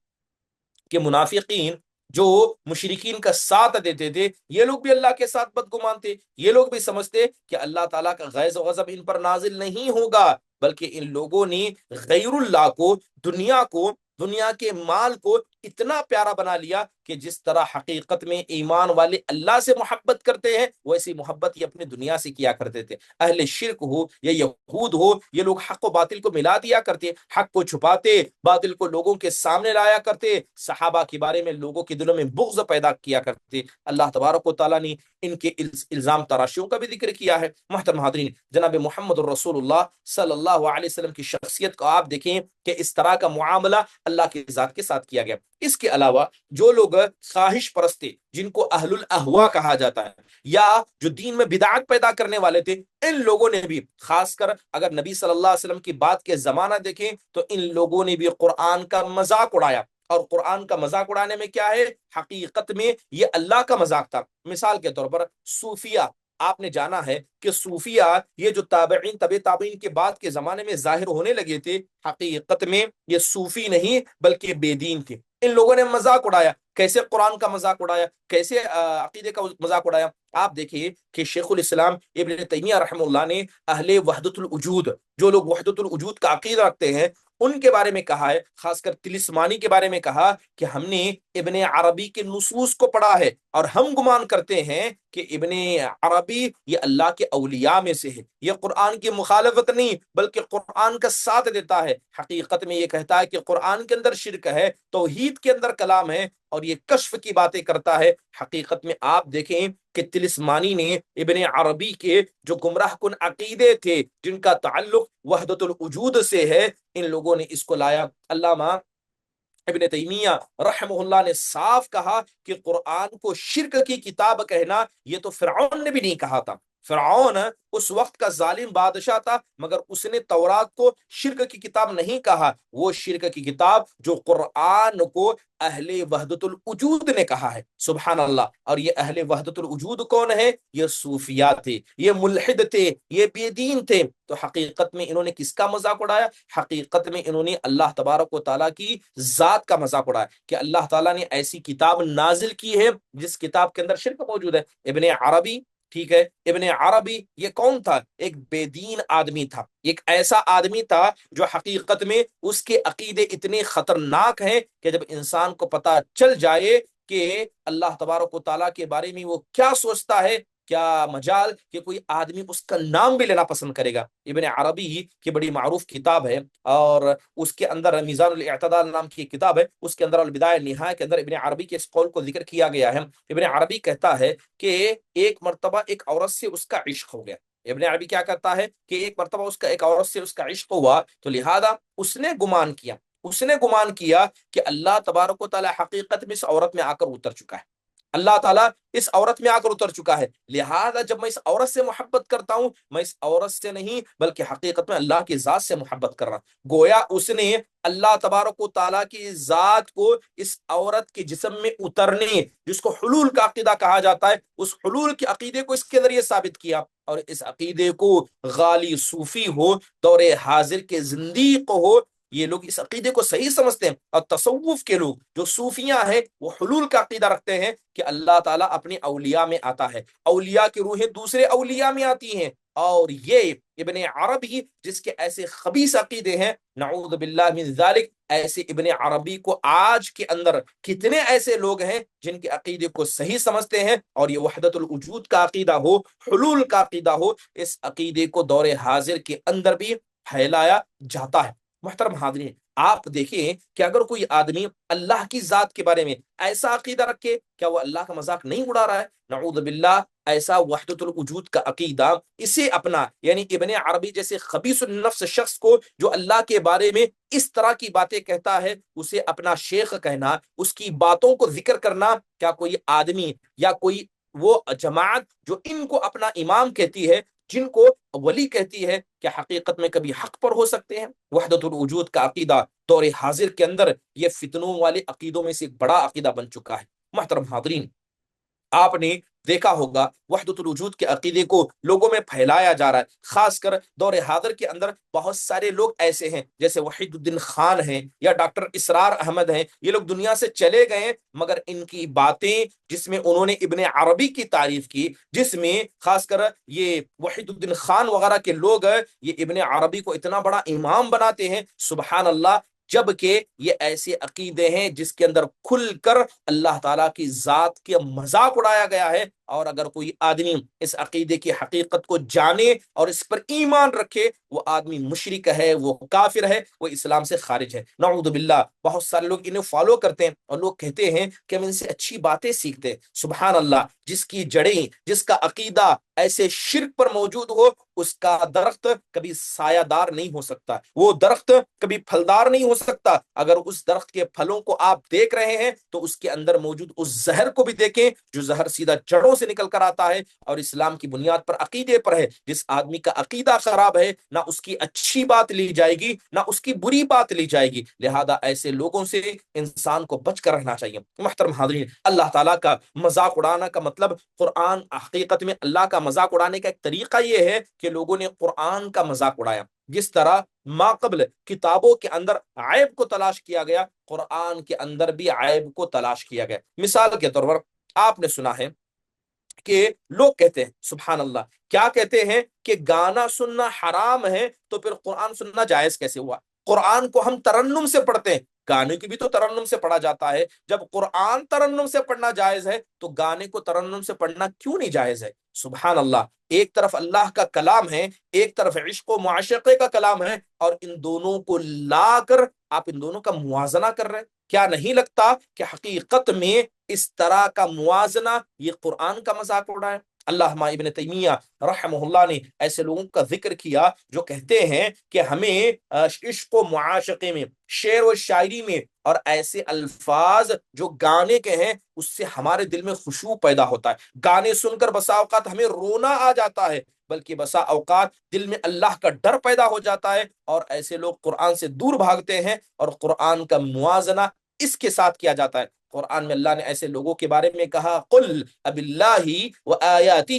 کہ منافقین جو مشرکین کا ساتھ دیتے تھے، یہ لوگ بھی اللہ کے ساتھ بدگمان تھے، یہ لوگ بھی سمجھتے کہ اللہ تعالیٰ کا غیظ و غضب ان پر نازل نہیں ہوگا، بلکہ ان لوگوں نے غیر اللہ کو، دنیا کو، دنیا کے مال کو اتنا پیارا بنا لیا کہ جس طرح حقیقت میں ایمان والے اللہ سے محبت کرتے ہیں ویسی محبت یہ اپنی دنیا سے کیا کرتے تھے۔ اہل شرک ہو یا یہود ہو، یہ لوگ حق و باطل کو ملا دیا کرتے، حق کو چھپاتے، باطل کو لوگوں کے سامنے لایا کرتے، صحابہ کے بارے میں لوگوں کے دلوں میں بغض پیدا کیا کرتے۔ اللہ تبارک و تعالیٰ نے ان کے الزام تراشیوں کا بھی ذکر کیا ہے۔ محترم حاضرین، جناب محمد الرسول اللہ صلی اللہ علیہ وسلم کی شخصیت کو آپ دیکھیں کہ اس طرح کا معاملہ اللہ کی ذات کے ساتھ کیا گیا۔ اس کے علاوہ جو لوگ خواہش پرست تھے، جن کو اہل الاہوا کہا جاتا ہے، یا جو دین میں بدعت پیدا کرنے والے تھے، ان لوگوں نے بھی، خاص کر اگر نبی صلی اللہ علیہ وسلم کی بات کے زمانہ دیکھیں تو ان لوگوں نے بھی قرآن کا مذاق اڑایا۔ اور قرآن کا مذاق اڑانے میں کیا ہے، حقیقت میں یہ اللہ کا مذاق تھا۔ مثال کے طور پر صوفیہ، آپ نے جانا ہے کہ صوفیہ یہ جو تابعین، طبع تابعین کے بعد کے زمانے میں ظاہر ہونے لگے تھے، حقیقت میں یہ صوفی نہیں بلکہ بے دین تھے۔ ان لوگوں نے مذاق اڑایا، کیسے قرآن کا مذاق اڑایا، کیسے عقیدے کا مذاق اڑایا۔ آپ دیکھیے کہ شیخ الاسلام ابن تیمیہ رحمہ اللہ نے اہل وحدت الوجود، جو لوگ وحدت الوجود کا عقیدہ رکھتے ہیں، ان کے بارے میں کہا ہے، خاص کر طلسمانی کے بارے میں کہا کہ ہم نے ابن عربی کے نصوص کو پڑھا ہے اور ہم گمان کرتے ہیں کہ ابن عربی یہ اللہ کے اولیاء میں سے ہے، یہ قرآن کی مخالفت نہیں بلکہ قرآن کا ساتھ دیتا ہے۔ حقیقت میں یہ کہتا ہے کہ قرآن کے اندر شرک ہے، توحید کے اندر کلام ہے، اور یہ کشف کی باتیں کرتا ہے۔ حقیقت میں آپ دیکھیں کہ طلسمانی نے ابن عربی کے جو گمراہ کن عقیدے تھے، جن کا تعلق وحدت الوجود سے ہے، ان لوگوں نے اس کو لایا۔ علامہ ابن تیمیہ رحمہ اللہ نے صاف کہا کہ قرآن کو شرک کی کتاب کہنا یہ تو فرعون نے بھی نہیں کہا تھا۔ فرعون اس وقت کا ظالم بادشاہ تھا، مگر اس نے تورات کو شرک کی کتاب نہیں کہا، وہ شرک کی کتاب جو قرآن کو اہل وحدت الوجود نے کہا ہے۔ سبحان اللہ۔ اور یہ اہل وحدت الوجود کون ہے؟ یہ صوفیاء تھے، یہ ملحد تھے، یہ بے دین تھے۔ تو حقیقت میں انہوں نے کس کا مذاق اڑایا؟ حقیقت میں انہوں نے اللہ تبارک و تعالیٰ کی ذات کا مذاق اڑایا کہ اللہ تعالیٰ نے ایسی کتاب نازل کی ہے جس کتاب کے اندر شرک موجود ہے۔ ابن عربی، ٹھیک ہے، ابن عربی یہ کون تھا؟ ایک بے دین آدمی تھا، ایک ایسا آدمی تھا جو حقیقت میں اس کے عقیدے اتنے خطرناک ہیں کہ جب انسان کو پتہ چل جائے کہ اللہ تبارک و تعالیٰ کے بارے میں وہ کیا سوچتا ہے، کیا مجال کہ کوئی آدمی اس کا نام بھی لینا پسند کرے گا۔ ابن عربی کی بڑی معروف کتاب ہے، اور اس کے اندر میزان الاعتدال نام کی کتاب ہے، اس کے اندر البدایہ نہایہ کے اندر ابن عربی کے اس قول کو ذکر کیا گیا ہے۔ ابن عربی کہتا ہے کہ ایک مرتبہ ایک عورت سے اس کا عشق ہو گیا۔ ابن عربی کیا کرتا ہے کہ ایک مرتبہ اس کا ایک عورت سے اس کا عشق ہوا، تو لہذا اس نے گمان کیا کہ اللہ تبارک و تعالی حقیقت میں اس عورت میں آ کر اتر چکا ہے۔ اللہ تعالیٰ اس عورت میں آ کر اتر چکا ہے، لہذا جب میں اس عورت سے محبت کرتا ہوں، میں اس عورت سے نہیں بلکہ حقیقت میں اللہ کی ذات سے محبت کر رہا ہوں۔ گویا اس نے اللہ تبارک و تعالیٰ کی ذات کو اس عورت کے جسم میں اترنے، جس کو حلول کا عقیدہ کہا جاتا ہے، اس حلول کے عقیدے کو اس کے ذریعے ثابت کیا۔ اور اس عقیدے کو غالی صوفی ہو، دور حاضر کے زندیق ہو، یہ لوگ اس عقیدے کو صحیح سمجھتے ہیں، اور تصوف کے لوگ جو صوفیاں ہیں وہ حلول کا عقیدہ رکھتے ہیں کہ اللہ تعالیٰ اپنے اولیاء میں آتا ہے، اولیاء کی روحیں دوسرے اولیاء میں آتی ہیں۔ اور یہ ابن عربی جس کے ایسے خبیث عقیدے ہیں، نعوذ باللہ من ذالک، ایسے ابن عربی کو آج کے اندر کتنے ایسے لوگ ہیں جن کے عقیدے کو صحیح سمجھتے ہیں، اور یہ وحدت الوجود کا عقیدہ ہو، حلول کا عقیدہ ہو، اس عقیدے کو دور حاضر کے اندر بھی پھیلایا جاتا ہے۔ محترم حاضرین، آپ دیکھیں کہ اگر کوئی آدمی اللہ کی ذات کے بارے میں ایسا عقیدہ رکھے، کیا وہ اللہ کا مذاق نہیں اڑا رہا ہے؟ نعوذ باللہ، ایسا وحدت الوجود کا عقیدہ اسے اپنا، یعنی ابن عربی جیسے خبیث النفس شخص کو جو اللہ کے بارے میں اس طرح کی باتیں کہتا ہے، اسے اپنا شیخ کہنا، اس کی باتوں کو ذکر کرنا، کیا کوئی آدمی یا کوئی وہ جماعت جو ان کو اپنا امام کہتی ہے، جن کو ولی کہتی ہے، کیا حقیقت میں کبھی حق پر ہو سکتے ہیں؟ وحدت الوجود کا عقیدہ دور حاضر کے اندر یہ فتنوں والے عقیدوں میں سے ایک بڑا عقیدہ بن چکا ہے۔ محترم حاضرین، آپ نے دیکھا ہوگا وحدت الوجود کے عقیدے کو لوگوں میں پھیلایا جا رہا ہے، خاص کر دور حاضر کے اندر بہت سارے لوگ ایسے ہیں جیسے وحید الدین خان ہیں یا ڈاکٹر اسرار احمد ہیں، یہ لوگ دنیا سے چلے گئے ہیں، مگر ان کی باتیں جس میں انہوں نے ابن عربی کی تعریف کی، جس میں خاص کر یہ وحید الدین خان وغیرہ کے لوگ یہ ابن عربی کو اتنا بڑا امام بناتے ہیں، سبحان اللہ، جبکہ یہ ایسے عقیدے ہیں جس کے اندر کھل کر اللہ تعالیٰ کی ذات کے مذاق اڑایا گیا ہے۔ اور اگر کوئی آدمی اس عقیدے کی حقیقت کو جانے اور اس پر ایمان رکھے، وہ آدمی مشرک ہے، وہ کافر ہے، وہ اسلام سے خارج ہے، نعوذ باللہ۔ بہت سارے لوگ انہیں فالو کرتے ہیں اور لوگ کہتے ہیں کہ ہم ان سے اچھی باتیں سیکھتے ہیں۔ سبحان اللہ، جس کی جڑیں، جس کا عقیدہ ایسے شرک پر موجود ہو، اس کا درخت کبھی سایہ دار نہیں ہو سکتا، وہ درخت کبھی پھلدار نہیں ہو سکتا۔ اگر اس درخت کے پھلوں کو آپ دیکھ رہے ہیں تو اس کے اندر موجود اس زہر کو بھی دیکھیں، جو زہر سیدھا جڑوں سے نکل کر آتا ہے اور اسلام کی بنیاد پر عقیدے پر ہے۔ جس آدمی کا عقیدہ خراب ہے، نہ اس کی اچھی بات لی جائے گی نہ اس کی بری بات لی جائے گی، لہذا ایسے لوگوں سے انسان کو بچ کر رہنا چاہیے۔ محترم حاضرین، اللہ تعالیٰ کا مذاق اڑانا کا مطلب، قرآن حقیقت میں اللہ کا مذاق اڑانے کا ایک طریقہ یہ ہے کہ لوگوں نے قرآن کا مذاق اڑایا۔ جس طرح ما قبل کتابوں کے اندر عیب کو تلاش کیا گیا، قرآن کے اندر بھی عیب کو تلاش کیا گیا۔ مثال کے طور پر آپ نے سنا ہے کہ لوگ کہتے ہیں، سبحان اللہ، کیا کہتے ہیں کہ گانا سننا حرام ہے تو پھر قرآن سننا جائز کیسے ہوا؟ قرآن کو ہم ترنم سے پڑھتے ہیں، گانے کی بھی تو ترنم سے پڑھا جاتا ہے، جب قرآن ترنم سے پڑھنا جائز ہے تو گانے کو ترنم سے پڑھنا کیوں نہیں جائز ہے؟ سبحان اللہ، ایک طرف اللہ کا کلام ہے، ایک طرف عشق و معاشقے کا کلام ہے، اور ان دونوں کو لا کر آپ ان دونوں کا موازنہ کر رہے ہیں۔ کیا نہیں لگتا کہ حقیقت میں اس طرح کا موازنہ یہ قرآن کا مذاق اڑا ہے؟ علامہ ابن تیمیہ رحمہ اللہ نے ایسے لوگوں کا ذکر کیا جو کہتے ہیں کہ ہمیں عشق و معاشقے میں، شعر و شاعری میں، اور ایسے الفاظ جو گانے کے ہیں، اس سے ہمارے دل میں خشوع پیدا ہوتا ہے۔ گانے سن کر بسا اوقات ہمیں رونا آ جاتا ہے، بلکہ بسا اوقات دل میں اللہ کا ڈر پیدا ہو جاتا ہے، اور ایسے لوگ قرآن سے دور بھاگتے ہیں، اور قرآن کا موازنہ اس کے ساتھ کیا جاتا ہے۔ قرآن میں اللہ نے ایسے لوگوں کے بارے میں کہا، قل اب اللہ و آیاتہ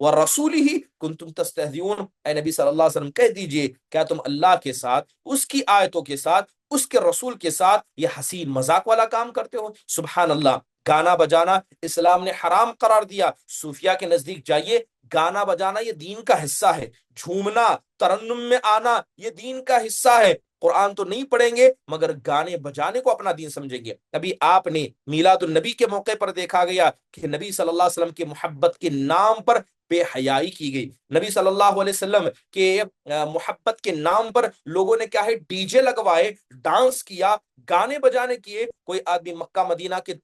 و رسولہ کنتم تستہزئون، اے نبی صلی اللہ علیہ وسلم کہہ دیجئے، کیا تم اللہ کے ساتھ، اس کی آیتوں کے ساتھ، اس کے رسول کے ساتھ یہ حسین مذاق والا کام کرتے ہو؟ سبحان اللہ، گانا بجانا اسلام نے حرام قرار دیا۔ صوفیہ کے نزدیک جائیے، گانا بجانا یہ دین کا حصہ ہے، جھومنا، ترنم میں آنا یہ دین کا حصہ ہے۔ قرآن تو نہیں پڑھیں گے مگر گانے بجانے کو اپنا دین سمجھیں گے۔ ابھی آپ نے میلاد النبی کے موقع پر دیکھا گیا کہ نبی صلی اللہ علیہ وسلم کی محبت کے نام پر بے حیائی کی گئی، نبی صلی اللہ علیہ وسلم کے محبت کے نام پر لوگوں نے کیا ہے، ڈی جے لگوائے، ڈانس کیا، گانے بجانے کیے۔ کوئی آدمی مکہ مدینہ کے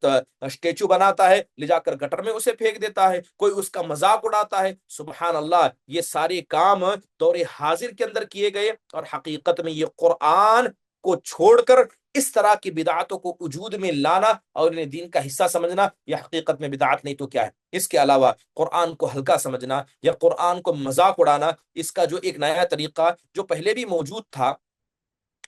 اسٹیچو بناتا ہے، لے جا کر گٹر میں اسے پھینک دیتا ہے، کوئی اس کا مذاق اڑاتا ہے۔ سبحان اللہ، یہ سارے کام دور حاضر کے اندر کیے گئے، اور حقیقت میں یہ قرآن کو چھوڑ کر اس طرح کی بدعتوں کو وجود میں لانا اور انہیں دین کا حصہ سمجھنا یہ حقیقت میں بدعت نہیں تو کیا ہے؟ اس کے علاوہ قرآن کو ہلکا سمجھنا یا قرآن کو مذاق اڑانا، اس کا جو ایک نیا طریقہ جو پہلے بھی موجود تھا،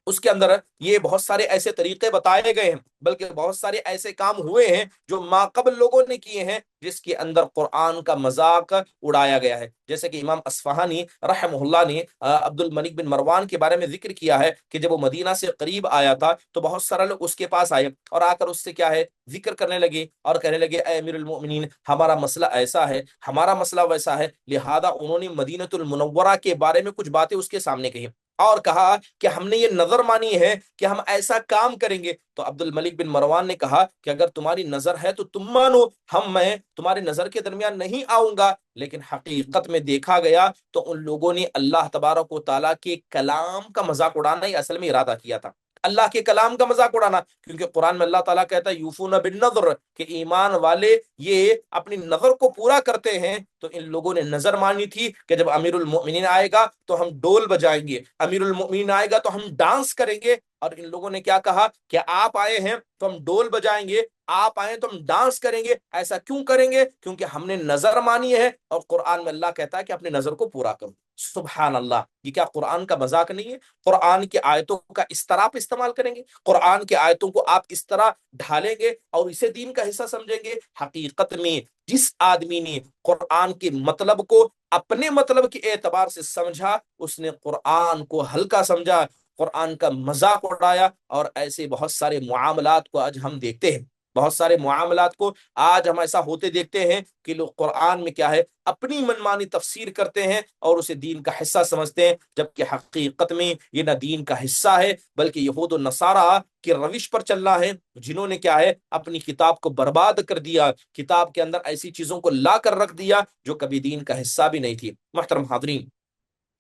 اس کے اندر یہ بہت سارے ایسے طریقے بتائے گئے ہیں، بلکہ بہت سارے ایسے کام ہوئے ہیں جو ماقبل لوگوں نے کیے ہیں جس کے اندر قرآن کا مذاق اڑایا گیا ہے۔ جیسے کہ امام اصفہانی رحمہ اللہ نے عبد الملک بن مروان کے بارے میں ذکر کیا ہے کہ جب وہ مدینہ سے قریب آیا تھا تو بہت سارے لوگ اس کے پاس آئے اور آ کر اس سے کیا ہے ذکر کرنے لگے اور کہنے لگے اے امیر المؤمنین، ہمارا مسئلہ ایسا ہے، ہمارا مسئلہ ویسا ہے۔ لہذا انہوں نے مدینۃ المنورہ کے بارے میں کچھ باتیں اس کے سامنے کہی اور کہا کہ ہم نے یہ نظر مانی ہے کہ ہم ایسا کام کریں گے۔ تو عبد الملک بن مروان نے کہا کہ اگر تمہاری نظر ہے تو تم مانو، میں تمہاری نظر کے درمیان نہیں آؤں گا۔ لیکن حقیقت میں دیکھا گیا تو ان لوگوں نے اللہ تبارک و تعالیٰ کے کلام کا مذاق اڑانا ہی اصل میں ارادہ کیا تھا، اللہ کے کلام کا مذاق اڑانا، کیونکہ قرآن میں اللہ تعالیٰ کہتا ہے یوفون بالنذر، کہ ایمان والے یہ اپنی نظر کو پورا کرتے ہیں۔ تو ان لوگوں نے نظر مانی تھی کہ جب امیر المؤمنین آئے گا تو ہم ڈول بجائیں گے، امیر المؤمنین آئے گا تو ہم ڈانس کریں گے۔ اور ان لوگوں نے کیا کہا کہ آپ آئے ہیں تو ہم ڈول بجائیں گے، آپ آئے تو ہم ڈانس کریں گے۔ ایسا کیوں کریں گے؟ کیونکہ ہم نے نظر مانی ہے، اور قرآن میں اللہ کہتا ہے کہ اپنی نظر کو پورا کرو۔ سبحان اللہ، یہ کیا قرآن کا مذاق نہیں ہے؟ قرآن کی آیتوں کا اس طرح آپ استعمال کریں گے، قرآن کی آیتوں کو آپ اس طرح ڈھالیں گے اور اسے دین کا حصہ سمجھیں گے۔ حقیقت میں جس آدمی نے قرآن کے مطلب کو اپنے مطلب کے اعتبار سے سمجھا، اس نے قرآن کو ہلکا سمجھا، قرآن کا مذاق اڑایا۔ اور ایسے بہت سارے معاملات کو آج ہم دیکھتے ہیں، بہت سارے معاملات کو آج ہم ایسا ہوتے دیکھتے ہیں کہ لوگ قرآن میں کیا ہے اپنی منمانی تفسیر کرتے ہیں اور اسے دین کا حصہ سمجھتے ہیں، جبکہ حقیقت میں یہ نہ دین کا حصہ ہے بلکہ یہود و نصارہ کی روش پر چلنا ہے، جنہوں نے کیا ہے اپنی کتاب کو برباد کر دیا، کتاب کے اندر ایسی چیزوں کو لا کر رکھ دیا جو کبھی دین کا حصہ بھی نہیں تھی۔ محترم حاضرین،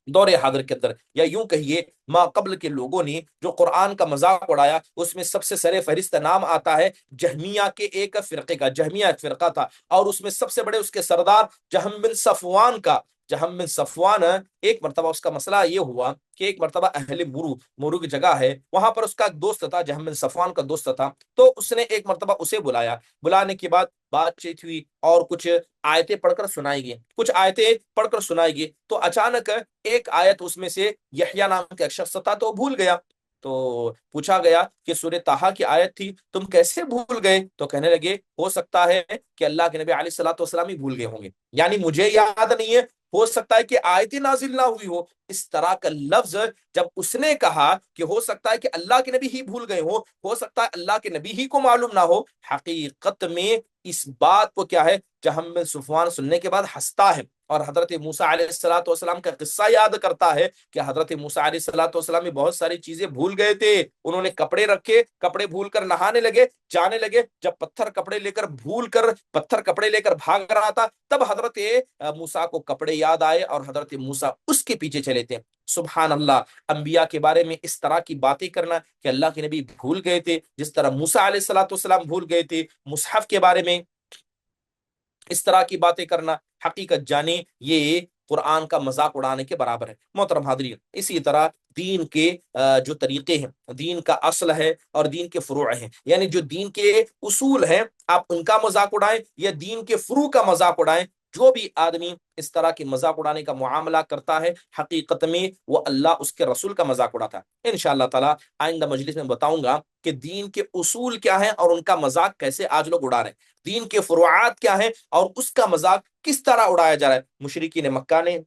دور حاضر کے اندر یا یوں کہیے ما قبل کے لوگوں نے جو قرآن کا مذاق اڑایا، اس میں سب سے سر فہرست نام آتا ہے جہمیہ کے ایک فرقے کا۔ جہمیہ ایک فرقہ تھا اور اس میں سب سے بڑے اس کے سردار جہم بن صفوان کا۔ جہم بن صفوان، ایک مرتبہ اس کا مسئلہ یہ ہوا کہ ایک مرتبہ اہل مرو کی جگہ ہے، وہاں پر اس کا ایک دوست تھا، جہم بن صفوان کا دوست تھا، تو اس نے ایک مرتبہ اسے بلایا، بلانے کے بعد بات چیت ہوئی اور کچھ آیتیں پڑھ کر سنائی گئی، کچھ آیتیں پڑھ کر سنائی گئی، تو اچانک ایک آیت اس میں سے یحییٰ نام کا ایک شخص تھا تو بھول گیا۔ تو پوچھا گیا کہ سورہ طٰہٰ کی آیت تھی، تم کیسے بھول گئے؟ تو کہنے لگے ہو سکتا ہے کہ اللہ کے نبی علیہ الصلوۃ والسلام ہی بھول گئے ہوں گے، یعنی مجھے یاد نہیں ہے، ہو سکتا ہے کہ آیت نازل نہ ہوئی ہو۔ اس طرح کا لفظ جب اس نے کہا کہ ہو سکتا ہے کہ اللہ کے نبی ہی بھول گئے ہو سکتا ہے اللہ کے نبی ہی کو معلوم نہ ہو، حقیقت میں اس بات کو کیا ہے جہم بن صفوان سننے کے بعد ہنستا ہے اور حضرت موسیٰ علیہ الصلوۃ والسلام کا قصہ یاد کرتا ہے کہ حضرت موسیٰ علیہ الصلوۃ والسلام بھی بہت ساری چیزیں بھول گئے تھے، انہوں نے کپڑے رکھے، کپڑے بھول کر نہانے لگے، جانے لگے، جب پتھر کپڑے لے کر بھاگ رہا تھا تب حضرت موسیٰ کو کپڑے یاد آئے اور حضرت موسیٰ اس کے پیچھے چلے تھے۔ سبحان اللہ، انبیاء کے بارے میں اس طرح کی باتیں کرنا کہ اللہ کے نبی بھول گئے تھے، جس طرح موسیٰ علیہ الصلوۃ والسلام بھول گئے تھے، مصحف کے بارے میں اس طرح کی باتیں کرنا، حقیقت جانے یہ قرآن کا مذاق اڑانے کے برابر ہے۔ محترم حاضرین، اسی طرح دین کے جو طریقے ہیں، دین کا اصل ہے اور دین کے فروع ہیں، یعنی جو دین کے اصول ہیں آپ ان کا مذاق اڑائیں یا دین کے فروع کا مذاق اڑائیں، جو بھی آدمی اس طرح کے مذاق اڑانے کا معاملہ کرتا ہے حقیقت میں وہ اللہ اس کے رسول کا مذاق اڑاتا ہے۔ انشاءاللہ تعالی آئندہ مجلس میں بتاؤں گا کہ دین کے اصول کیا ہیں اور ان کا مذاق کیسے آج لوگ اڑا رہے ہیں، دین کے فروعات کیا ہیں اور اس کا مذاق کس طرح اڑایا جا رہا ہے۔ مشرکین مکہ نے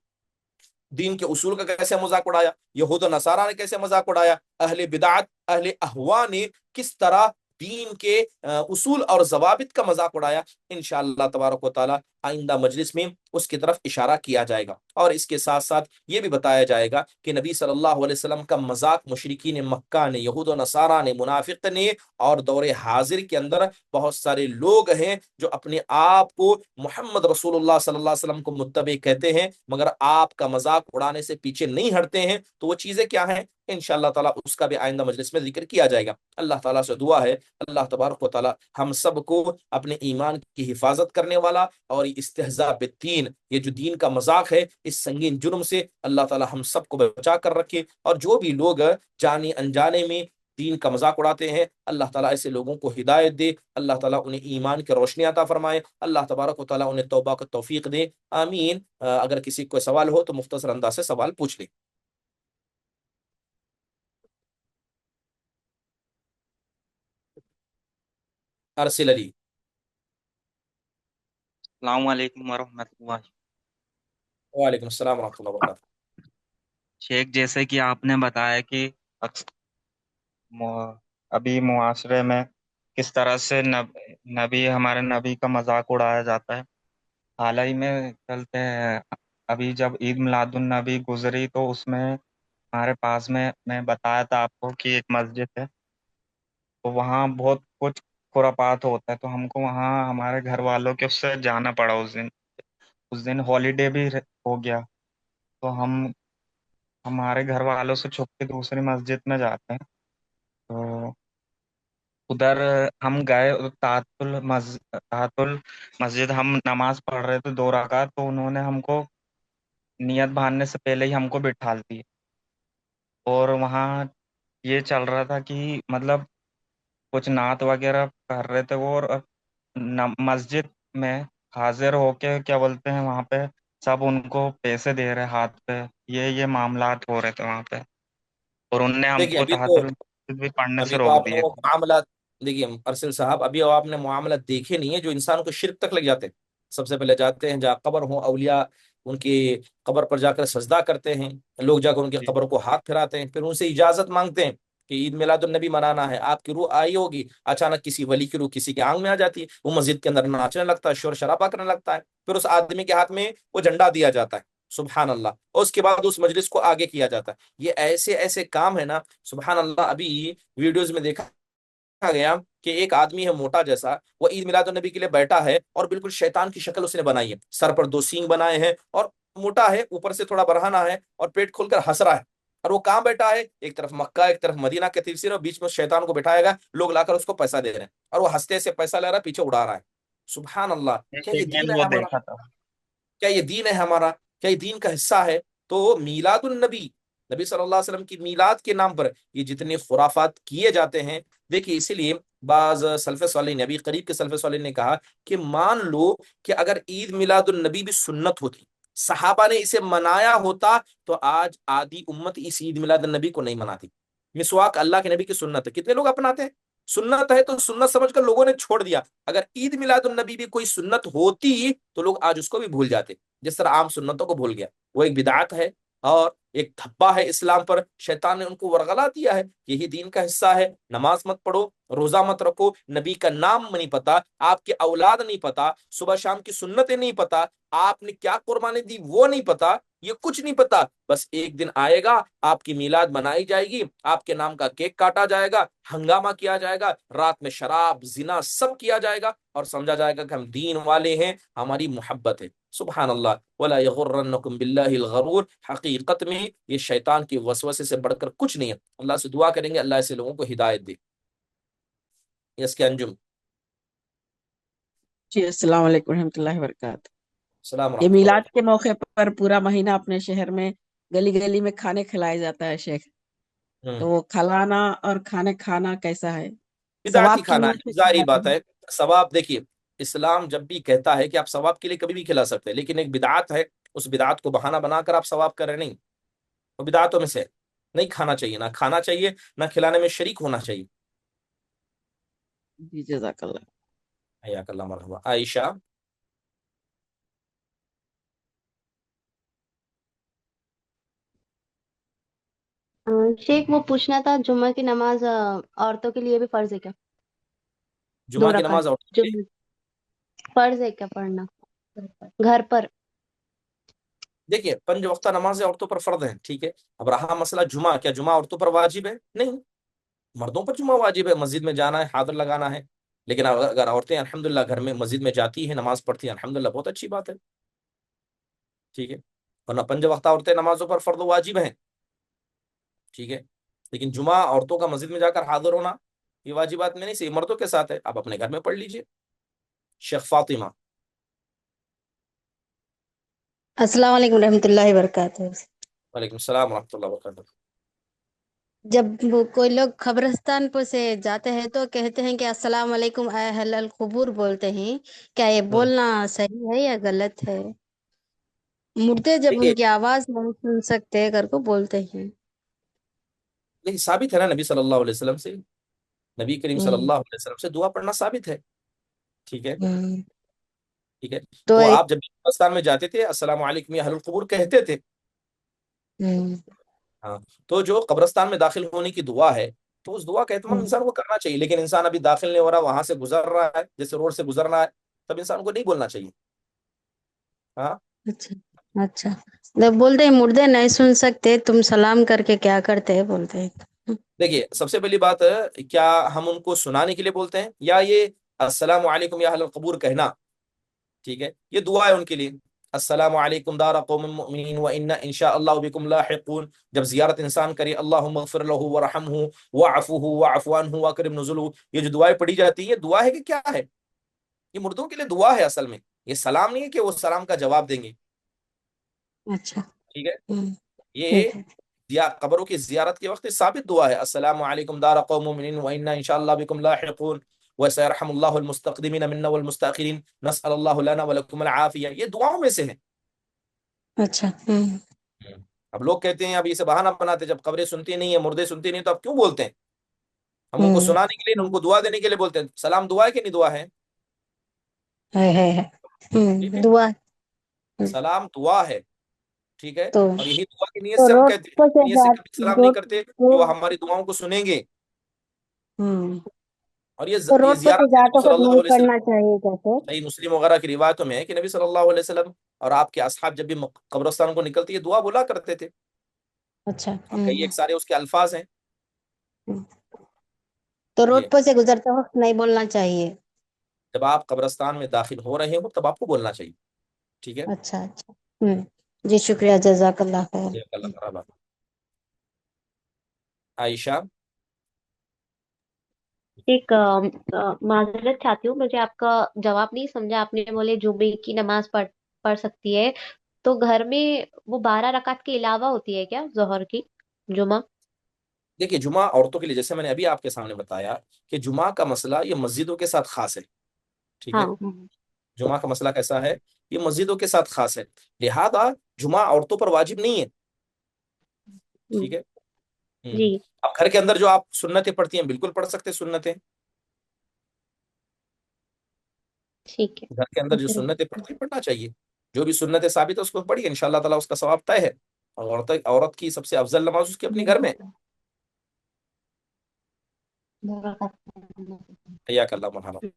دین کے اصول کا کیسے مذاق اڑایا، یہود و نصارہ نے کیسے مذاق اڑایا، اہل بدعت اہل اہوا نے کس طرح دین کے اصول اور ضوابط کا مذاق اڑایا۔ انشاءاللہ تبارک و تعالی آئندہ مجلس میں اس کی طرف اشارہ کیا جائے گا، اور اس کے ساتھ ساتھ یہ بھی بتایا جائے گا کہ نبی صلی اللہ علیہ وسلم کا مذاق مشرکین مکہ نے، یہود و نصارہ نے، منافق نے، اور دور حاضر کے اندر بہت سارے لوگ ہیں جو اپنے آپ کو محمد رسول اللہ صلی اللہ علیہ وسلم کو متبع کہتے ہیں مگر آپ کا مذاق اڑانے سے پیچھے نہیں ہٹتے ہیں۔ تو وہ چیزیں کیا ہیں انشاءاللہ تعالیٰ اس کا بھی آئندہ مجلس میں ذکر کیا جائے گا۔ اللہ تعالیٰ سے دعا ہے اللہ تبارک و تعالیٰ ہم سب کو اپنے ایمان کی حفاظت کرنے والا اور استہزاء بالدین، یہ جو دین کا مذاق ہے، اس سنگین جرم سے اللہ تعالیٰ ہم سب کو بچا کر رکھے، اور جو بھی لوگ جانے انجانے میں دین کا مذاق اڑاتے ہیں، اللہ تعالیٰ ایسے لوگوں کو ہدایت دے، اللہ تعالیٰ انہیں ایمان کی روشنی عطا فرمائے، اللہ تبارک و تعالیٰ انہیں توبہ کو توفیق دے، آمین۔ اگر کسی کو سوال ہو تو مختصر انداز سے سوال پوچھ لے۔ ارسل علی۔ السلام علیکم ورحمۃ اللہ۔ وعلیکم السلام ورحمۃ اللہ وبرکاتہ۔ شیخ، جیسے کہ آپ نے بتایا کہ ابھی معاشرے میں کس طرح سے نبی ہمارے نبی کا مذاق اڑایا جاتا ہے، حال ہی میں چلتے ہیں۔ ابھی جب عید میلاد النبی گزری تو اس میں ہمارے پاس میں بتایا تھا آپ کو کہ ایک مسجد ہے، تو وہاں بہت کچھ خرافات ہوتا ہے، تو ہم کو وہاں ہمارے گھر والوں کے اس سے جانا پڑا۔ اس دن ہالیڈے بھی ہو گیا، تو ہمارے گھر والوں سے چھپ کے دوسری مسجد میں جاتے ہیں، تو ادھر ہم گئے تحت المسجد، ہم نماز پڑھ رہے تھے 2 رکعت، تو انہوں نے ہم کو نیت باندھنے سے پہلے ہی ہم کو بٹھا دی، اور وہاں یہ چل رہا تھا کہ مطلب کچھ نعت وغیرہ کر رہے تھے وہ، اور مسجد میں حاضر ہو کے کیا بولتے ہیں وہاں پہ سب ان کو پیسے دے رہے ہاتھ پہ، یہ معاملات ہو رہے تھے وہاں پہ، اور ان نے ہم دیکھیے کو ابھی تحت تو المسجد بھی پڑھنے سے ابھی تو روک آپ نے دیے وہ تھے۔ معاملات، دیکھیے ارسل صاحب، ابھی آپ نے معاملات دیکھے نہیں ہے جو انسان کو شرک تک لگ جاتے ہیں۔ سب سے پہلے جاتے ہیں جہاں قبر ہوں اولیاء، ان کی قبر پر جا کر سجدہ کرتے ہیں، لوگ جا کر ان کی جی قبر کو ہاتھ پھراتے ہیں، پھر ان سے اجازت مانگتے ہیں کہ عید میلاد النبی منانا ہے، آپ کی روح آئی ہوگی، اچانک کسی ولی کی روح کسی کے آنگ میں آ جاتی ہے، وہ مسجد کے اندر ناچنے لگتا ہے، شور شرابہ کرنے لگتا ہے، پھر اس آدمی کے ہاتھ میں وہ جھنڈا دیا جاتا ہے، سبحان اللہ، اور اس کے بعد اس مجلس کو آگے کیا جاتا ہے۔ یہ ایسے ایسے کام ہے نا، سبحان اللہ۔ ابھی ویڈیوز میں دیکھا گیا کہ ایک آدمی ہے موٹا جیسا، وہ عید میلاد النبی کے لیے بیٹھا ہے اور بالکل شیطان کی شکل اس نے بنائی ہے، سر پر 2 سینگ بنائے ہیں، اور موٹا ہے، اوپر سے تھوڑا برہنہ ہے، اور پیٹ کھول کر ہنس رہا ہے، اور وہ کہاں بیٹھا ہے؟ ایک طرف مکہ، ایک طرف مدینہ کے تفسیر، اور بیچ میں شیطان کو بٹھائے گا، لوگ لا کر اس کو پیسہ دے رہے ہیں، اور وہ ہنستے سے پیسہ لے رہا ہے، پیچھے اڑا رہا ہے۔ سبحان اللہ، کیا یہ میں دین نے ہے وہ ہمارا؟ دیکھا تھا۔ کیا یہ دین ہے ہمارا؟ کیا یہ دین کا حصہ ہے؟ تو میلاد النبی، نبی صلی اللہ علیہ وسلم کی میلاد کے نام پر یہ جتنے خرافات کیے جاتے ہیں، دیکھیے اسی لیے بعض سلف صالح نے، ابھی قریب کے سلف صالح نے کہا کہ مان لو کہ اگر عید میلاد النبی بھی سنت ہوتی، صحابہ نے اسے منایا ہوتا، تو آج آدھی امت اس عید میلاد النبی کو نہیں مناتی۔ مسواک اللہ کے نبی کی سنت ہے، کتنے لوگ اپناتے ہیں؟ سنت ہے تو سنت سمجھ کر لوگوں نے چھوڑ دیا۔ اگر عید میلاد النبی بھی کوئی سنت ہوتی تو لوگ آج اس کو بھی بھول جاتے، جس طرح عام سنتوں کو بھول گیا۔ وہ ایک بدعت ہے اور ایک دھبا ہے اسلام پر، شیطان نے ان کو ورغلا دیا ہے، یہی دین کا حصہ ہے۔ نماز مت پڑھو، روزہ مت رکھو، نبی کا نام نہیں پتا، آپ کی اولاد نہیں پتا، صبح شام کی سنتیں نہیں پتا، آپ نے کیا قربانی دی وہ نہیں پتا، یہ کچھ نہیں پتا، بس ایک دن آئے گا آپ کی میلاد منائی جائے گی، آپ کے نام کا کیک کاٹا جائے گا، ہنگامہ کیا جائے گا، رات میں شراب زنا سب کیا جائے گا، اور سمجھا جائے گا کہ ہم دین والے ہیں، ہماری محبت ہے۔ سبحان اللہ، ولا یغرنکم باللہ الغرور، حقیقت میں یہ شیطان کی وسوسے سے بڑھ کر کچھ نہیں ہے۔ اللہ سے دعا کریں گے اللہ ایسے لوگوں کو ہدایت دے۔ یس کے انجم۔ جی السلام علیکم ورحمۃ اللہ وبرکاتہ۔ السلام یہ ورحمۃ اللہ میلاد وبرکاتہ۔ کے موقع پر پورا مہینہ اپنے شہر میں گلی گلی میں کھانے کھلایا جاتا ہے شیخ، تو وہ کھلانا اور کھانے کھانا کیسا ہے؟ بدعت ہی ثواب کی کھانا نیت ہے، سے ظاہری کھلاتے بات ہیں؟ ہے۔ ثواب دیکھیے، اسلام جب بھی کہتا ہے کہ آپ ثواب کے لیے کبھی بھی کھلا سکتے ہیں، لیکن ایک بدعت ہے، اس بدعت کو بہانہ بنا کر آپ ثواب کر رہے نہیں، وہ بدعتوں میں سے ہے۔ نہیں کھانا چاہیے، نہ کھانا چاہیے، نہ کھلانے میں شریک ہونا چاہیے۔ جی جزاک اللہ۔ حیاک اللہ، مرحبا عائشہ۔ شیخ وہ پوچھنا تھا، جمعہ کی نماز عورتوں کے لیے بھی فرض ہے کیا؟ دو جمعہ کی رکعت نماز عورتوں کے لیے؟ جمعہ فرض ہے کیا پڑھنا گھر پر؟ دیکھیے 5 وقتہ نماز عورتوں پر فرض ہیں، ٹھیک ہے، اب رہا مسئلہ جمعہ، کیا جمعہ عورتوں پر واجب ہے؟ نہیں، مردوں پر جمعہ واجب ہے، مسجد میں جانا ہے، حاضر لگانا ہے، لیکن اگر عورتیں الحمدللہ گھر میں مسجد میں جاتی ہیں، نماز پڑھتی ہیں، الحمدللہ بہت اچھی بات ہے، ٹھیک ہے، ورنہ 5 وقتہ عورتیں نمازوں پر فرض و واجب ہیں، ٹھیک ہے، لیکن جمعہ عورتوں کا مسجد میں جا کر حاضر ہونا یہ واجبات میں نہیں، صحیح مردوں کے ساتھ ہے، آپ اپنے گھر میں پڑھ لیجئے۔ شیخ فاطمہ۔ السلام علیکم رحمۃ اللہ وبرکاتہ۔ وعلیکم السلام ورحمۃ اللہ وبرکاتہ۔ جب وہ کوئی لوگ قبرستان پر سے جاتے ہیں تو کہتے ہیں کہ السلام علیکم اے اہل القبور بولتے ہیں، کیا یہ بولنا صحیح ہے یا غلط ہے؟ مردے جب دیکھیے ان کی آواز نہیں سن سکتے کر کو بولتے ہیں۔ لیکن ثابت ہے نا نبی صلی اللہ علیہ وسلم سے، نبی کریم صلی ہوں اللہ علیہ وسلم سے دعا پڑھنا ثابت ہے. ٹھیک ہے، ہوں ٹھیک ہے. تو تو آپ جب قبرستان میں جاتے تھے السلام علیکم یا اہل القبور کہتے تھے. ہوں ہاں، تو جو قبرستان میں داخل ہونے کی دعا ہے تو اس دعا کا اہتمام ہوں انسان کو کرنا چاہیے. لیکن انسان ابھی داخل نہیں ہو رہا، وہاں سے گزر رہا ہے، جیسے روڈ سے گزر رہا ہے، تب انسان کو نہیں بولنا چاہیے. ہاں، اچھا اچھا، جب بولتے ہیں مردے نہیں سن سکتے تم سلام کر کے کیا کرتے ہیں بولتے ہیں۔ دیکھیے سب سے پہلی بات ہے، کیا ہم ان کو سنانے کے لیے بولتے ہیں یا یہ السلام علیکم یا اہل القبور کہنا، ٹھیک ہے، یہ دعا ہے ان کے لیے. السلام علیکم دار قوم مؤمنین وانا ان شاء اللہ بكم لاحقون. جب زیارت انسان کرے اللهم اغفر له ورحمه واعفه واعف عنه واكرم نزله، یہ جو دعائیں پڑھی جاتی ہیں یہ دعا ہے کہ کیا ہے؟ یہ مردوں کے لیے دعا ہے اصل میں، یہ سلام نہیں ہے کہ وہ سلام کا جواب دیں گے. اچھا، ٹھیک ہے، ٹھیک ہے۔ یہ قبروں کی زیارت کے وقت یہ ثابت دعا ہے. السلام علیکم دار قوم مؤمنین وانا ان شاء اللہ بكم لاحقون وسيرحم الله المستقدمين منا والمستاخرين نسال الله لنا ولكم العافيه. یہ دعاؤں میں سے ہیں. اچھا اب لوگ کہتے ہیں اب اسے بہانہ بناتے، جب قبریں سنتی نہیں ہیں، مردے سنتی نہیں، تو اب کیوں بولتے ہیں؟ ہم ان کو ہوں سنانے کے لیے، ان کو دعا دینے کے لیے بولتے ہیں. سلام دعا ہے کہ نہیں دعا ہے؟ ہے ٹھیک ہے، دعا۔ سلام دعا ہے. ٹھیک ہے، تو اور یہی دعا کی نیت تو سے ہم روڈ کہتے ہیں، پر سے نیت سے کبھی سلام نہیں روڈ کرتے کہ روڈ وہ ہماری دعاؤں کو سنیں گے. ہوں اور تو یہ روڈ پر سے زیارت نبی جاتے صلی وقت اللہ نہیں علیہ وسلم، پڑھنا چاہیے کہتے۔ صحیح مسلم وغیرہ کی روایتوں میں ہے کہ نبی صلی اللہ علیہ وسلم اور آپ کے اصحاب جب بھی قبرستان کو نکلتے یہ دعا بولا کرتے تھے. اچھا اب کئی ایک سارے اس کے الفاظ ہیں. تو روڈ یہ پر سے گزرتے وقت نہیں بولنا چاہیے۔ جب آپ قبرستان میں داخل ہو رہے ہو تب آپ کو بولنا چاہیے. ٹھیک ہے، اچھا اچھا جی شکریہ، جزاک اللہ خیر۔ جی اللہ تعالیٰ. عائشہ، ایک معذرت چاہتی ہوں، مجھے آپ کا جواب نہیں سمجھا. آپ نے بولے جمعے کی نماز پڑھ سکتی ہے، تو گھر میں وہ 12 رکعت کے علاوہ ہوتی ہے کیا ظہر کی، جمعہ؟ دیکھیے جمعہ عورتوں کے لیے جیسے میں نے ابھی آپ کے سامنے بتایا کہ جمعہ کا مسئلہ یہ مسجدوں کے ساتھ خاص ہے. ٹھیک ہے، ہاں جمعہ کا مسئلہ کیسا ہے؟ یہ مسجدوں کے ساتھ خاص ہے، لہذا جمعہ عورتوں پر واجب نہیں ہے. ٹھیک ہے. جی اب گھر کے اندر جو آپ سنتیں پڑھتی ہیں بالکل پڑھ سکتے سنتیں. ٹھیک ہے، گھر کے اندر جو سنتیں پڑھتی ہیں پڑھنا چاہیے. جو بھی سنتیں ثابت ہے اس کو پڑھیے، انشاءاللہ تعالیٰ اس کا ثواب طے ہے. اور عورت کی سب سے افضل نماز اس کی اپنے گھر میں. حیاک اللہ مرحبا.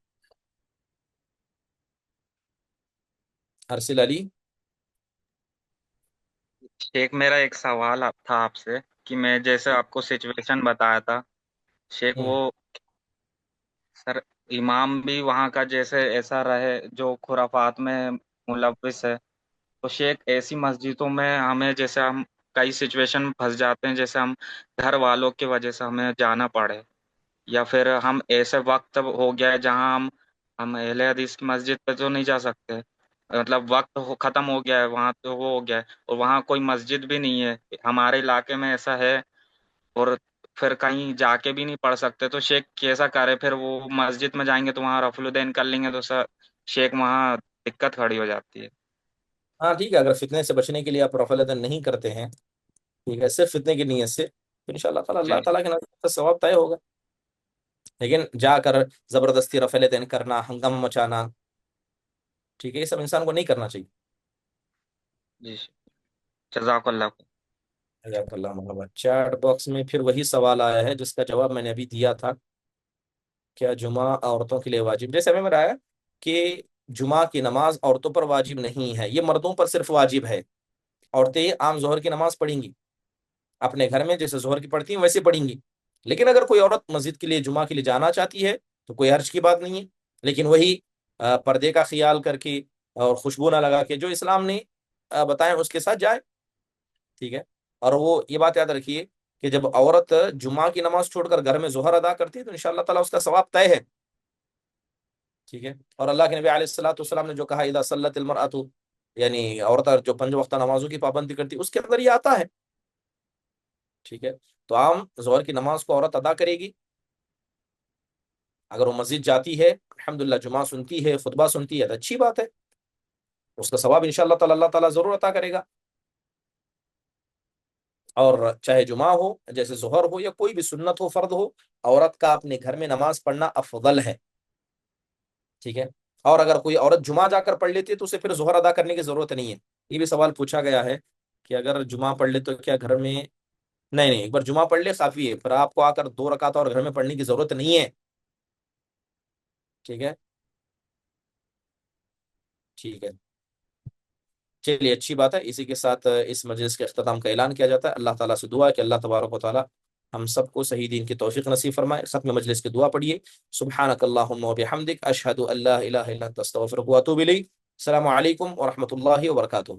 ارسل علی. شیخ میرا ایک سوال تھا آپ سے کہ میں جیسے آپ کو سچویشن بتایا تھا شیخ، وہ سر امام بھی وہاں کا جیسے ایسا رہے جو خرافات میں ملوث ہے، تو شیخ ایسی مسجدوں میں ہمیں جیسے ہم کئی سچویشن پھنس جاتے ہیں، جیسے ہم گھر والوں کی وجہ سے ہمیں جانا پڑے، یا پھر ہم ایسے وقت ہو گیا ہے جہاں ہم اہل حدیث کی مسجد پہ تو نہیں جا سکتے، مطلب وقت ختم ہو گیا ہے وہاں، تو وہ ہو گیا ہے اور وہاں کوئی مسجد بھی نہیں ہے، ہمارے علاقے میں ایسا ہے، اور پھر کہیں جا کے بھی نہیں پڑھ سکتے، تو شیخ کیسا کرے؟ پھر وہ مسجد میں جائیں گے تو وہاں رفع الدین کر لیں گے تو سر شیخ وہاں دقت کھڑی ہو جاتی ہے۔ ہاں ٹھیک ہے، اگر فتنے سے بچنے کے لیے آپ رفع الیدین نہیں کرتے ہیں، ٹھیک ہے، صرف فتنے کی نیت سے، تو انشاءاللہ تعالیٰ جی اللہ تعالیٰ کے نزد ثواب طے ہوگا. لیکن جا کر زبردستی رفع الیدین کرنا، ہنگامہ مچانا، ٹھیک ہے، یہ سب انسان کو نہیں کرنا چاہیے. جی جزاک اللہ خیر۔ حیاک اللہ مرحبا. چیٹ باکس میں پھر وہی سوال آیا ہے جس کا جواب میں نے ابھی دیا تھا. کیا جمعہ عورتوں کے لیے واجب؟ جیسے ہمیں بتایا کہ جمعہ کی نماز عورتوں پر واجب نہیں ہے، یہ مردوں پر صرف واجب ہے. عورتیں عام ظہر کی نماز پڑھیں گی اپنے گھر میں، جیسے ظہر کی پڑھتی ہیں ویسے پڑھیں گی. لیکن اگر کوئی عورت مسجد کے لیے جمعہ کے لیے جانا چاہتی ہے تو کوئی حرج کی بات نہیں ہے. لیکن وہی پردے کا خیال کر کے اور خوشبو نہ لگا کے جو اسلام نے بتائیں اس کے ساتھ جائے. ٹھیک ہے، اور وہ یہ بات یاد رکھیے کہ جب عورت جمعہ کی نماز چھوڑ کر گھر میں ظہر ادا کرتی ہے تو انشاءاللہ تعالیٰ اس کا ثواب طے ہے. ٹھیک ہے، اور اللہ کے نبی علیہ الصلوۃ والسلام نے جو کہا اذا صلت المرأۃ، یعنی عورت جو 5 وقتہ نمازوں کی پابندی کرتی ہے اس کے اندر یہ آتا ہے. ٹھیک ہے، تو عام ظہر کی نماز کو عورت ادا کرے گی، اگر وہ مسجد جاتی ہے، الحمدللہ جمعہ سنتی ہے، خطبہ سنتی ہے تو اچھی بات ہے، اس کا ثواب انشاءاللہ تعالی اللہ تعالیٰ ضرور عطا کرے گا۔ اور چاہے جمعہ ہو، جیسے ظہر ہو یا کوئی بھی سنت ہو، فرض ہو، عورت کا اپنے گھر میں نماز پڑھنا افضل ہے، ٹھیک ہے۔ اور اگر کوئی عورت جمعہ جا کر پڑھ لیتی ہے تو اسے پھر ظہر ادا کرنے کی ضرورت نہیں ہے۔ یہ بھی سوال پوچھا گیا ہے کہ اگر جمعہ پڑھ لے تو کیا گھر میں، نہیں نہیں، ایک بار جمعہ پڑھ لے کافی ہے، پھر آپ کو آ کر 2 رکعت اور گھر میں پڑھنے کی ضرورت نہیں ہے، ٹھیک ہے، ٹھیک ہے۔ چلیے اچھی بات ہے، اسی کے ساتھ اس مجلس کے اختتام کا اعلان کیا جاتا ہے۔ اللہ تعالیٰ سے دعا ہے کہ اللہ تبارک و تعالیٰ ہم سب کو صحیح دین کی توفیق نصیب فرمائے۔ ختم مجلس کی دعا پڑھیے، سبحانک اللہم و بحمدک، اشہد ان لا الہ الا انت استغفرک و اتوب الیک۔ السلام علیکم ورحمۃ اللہ وبرکاتہ۔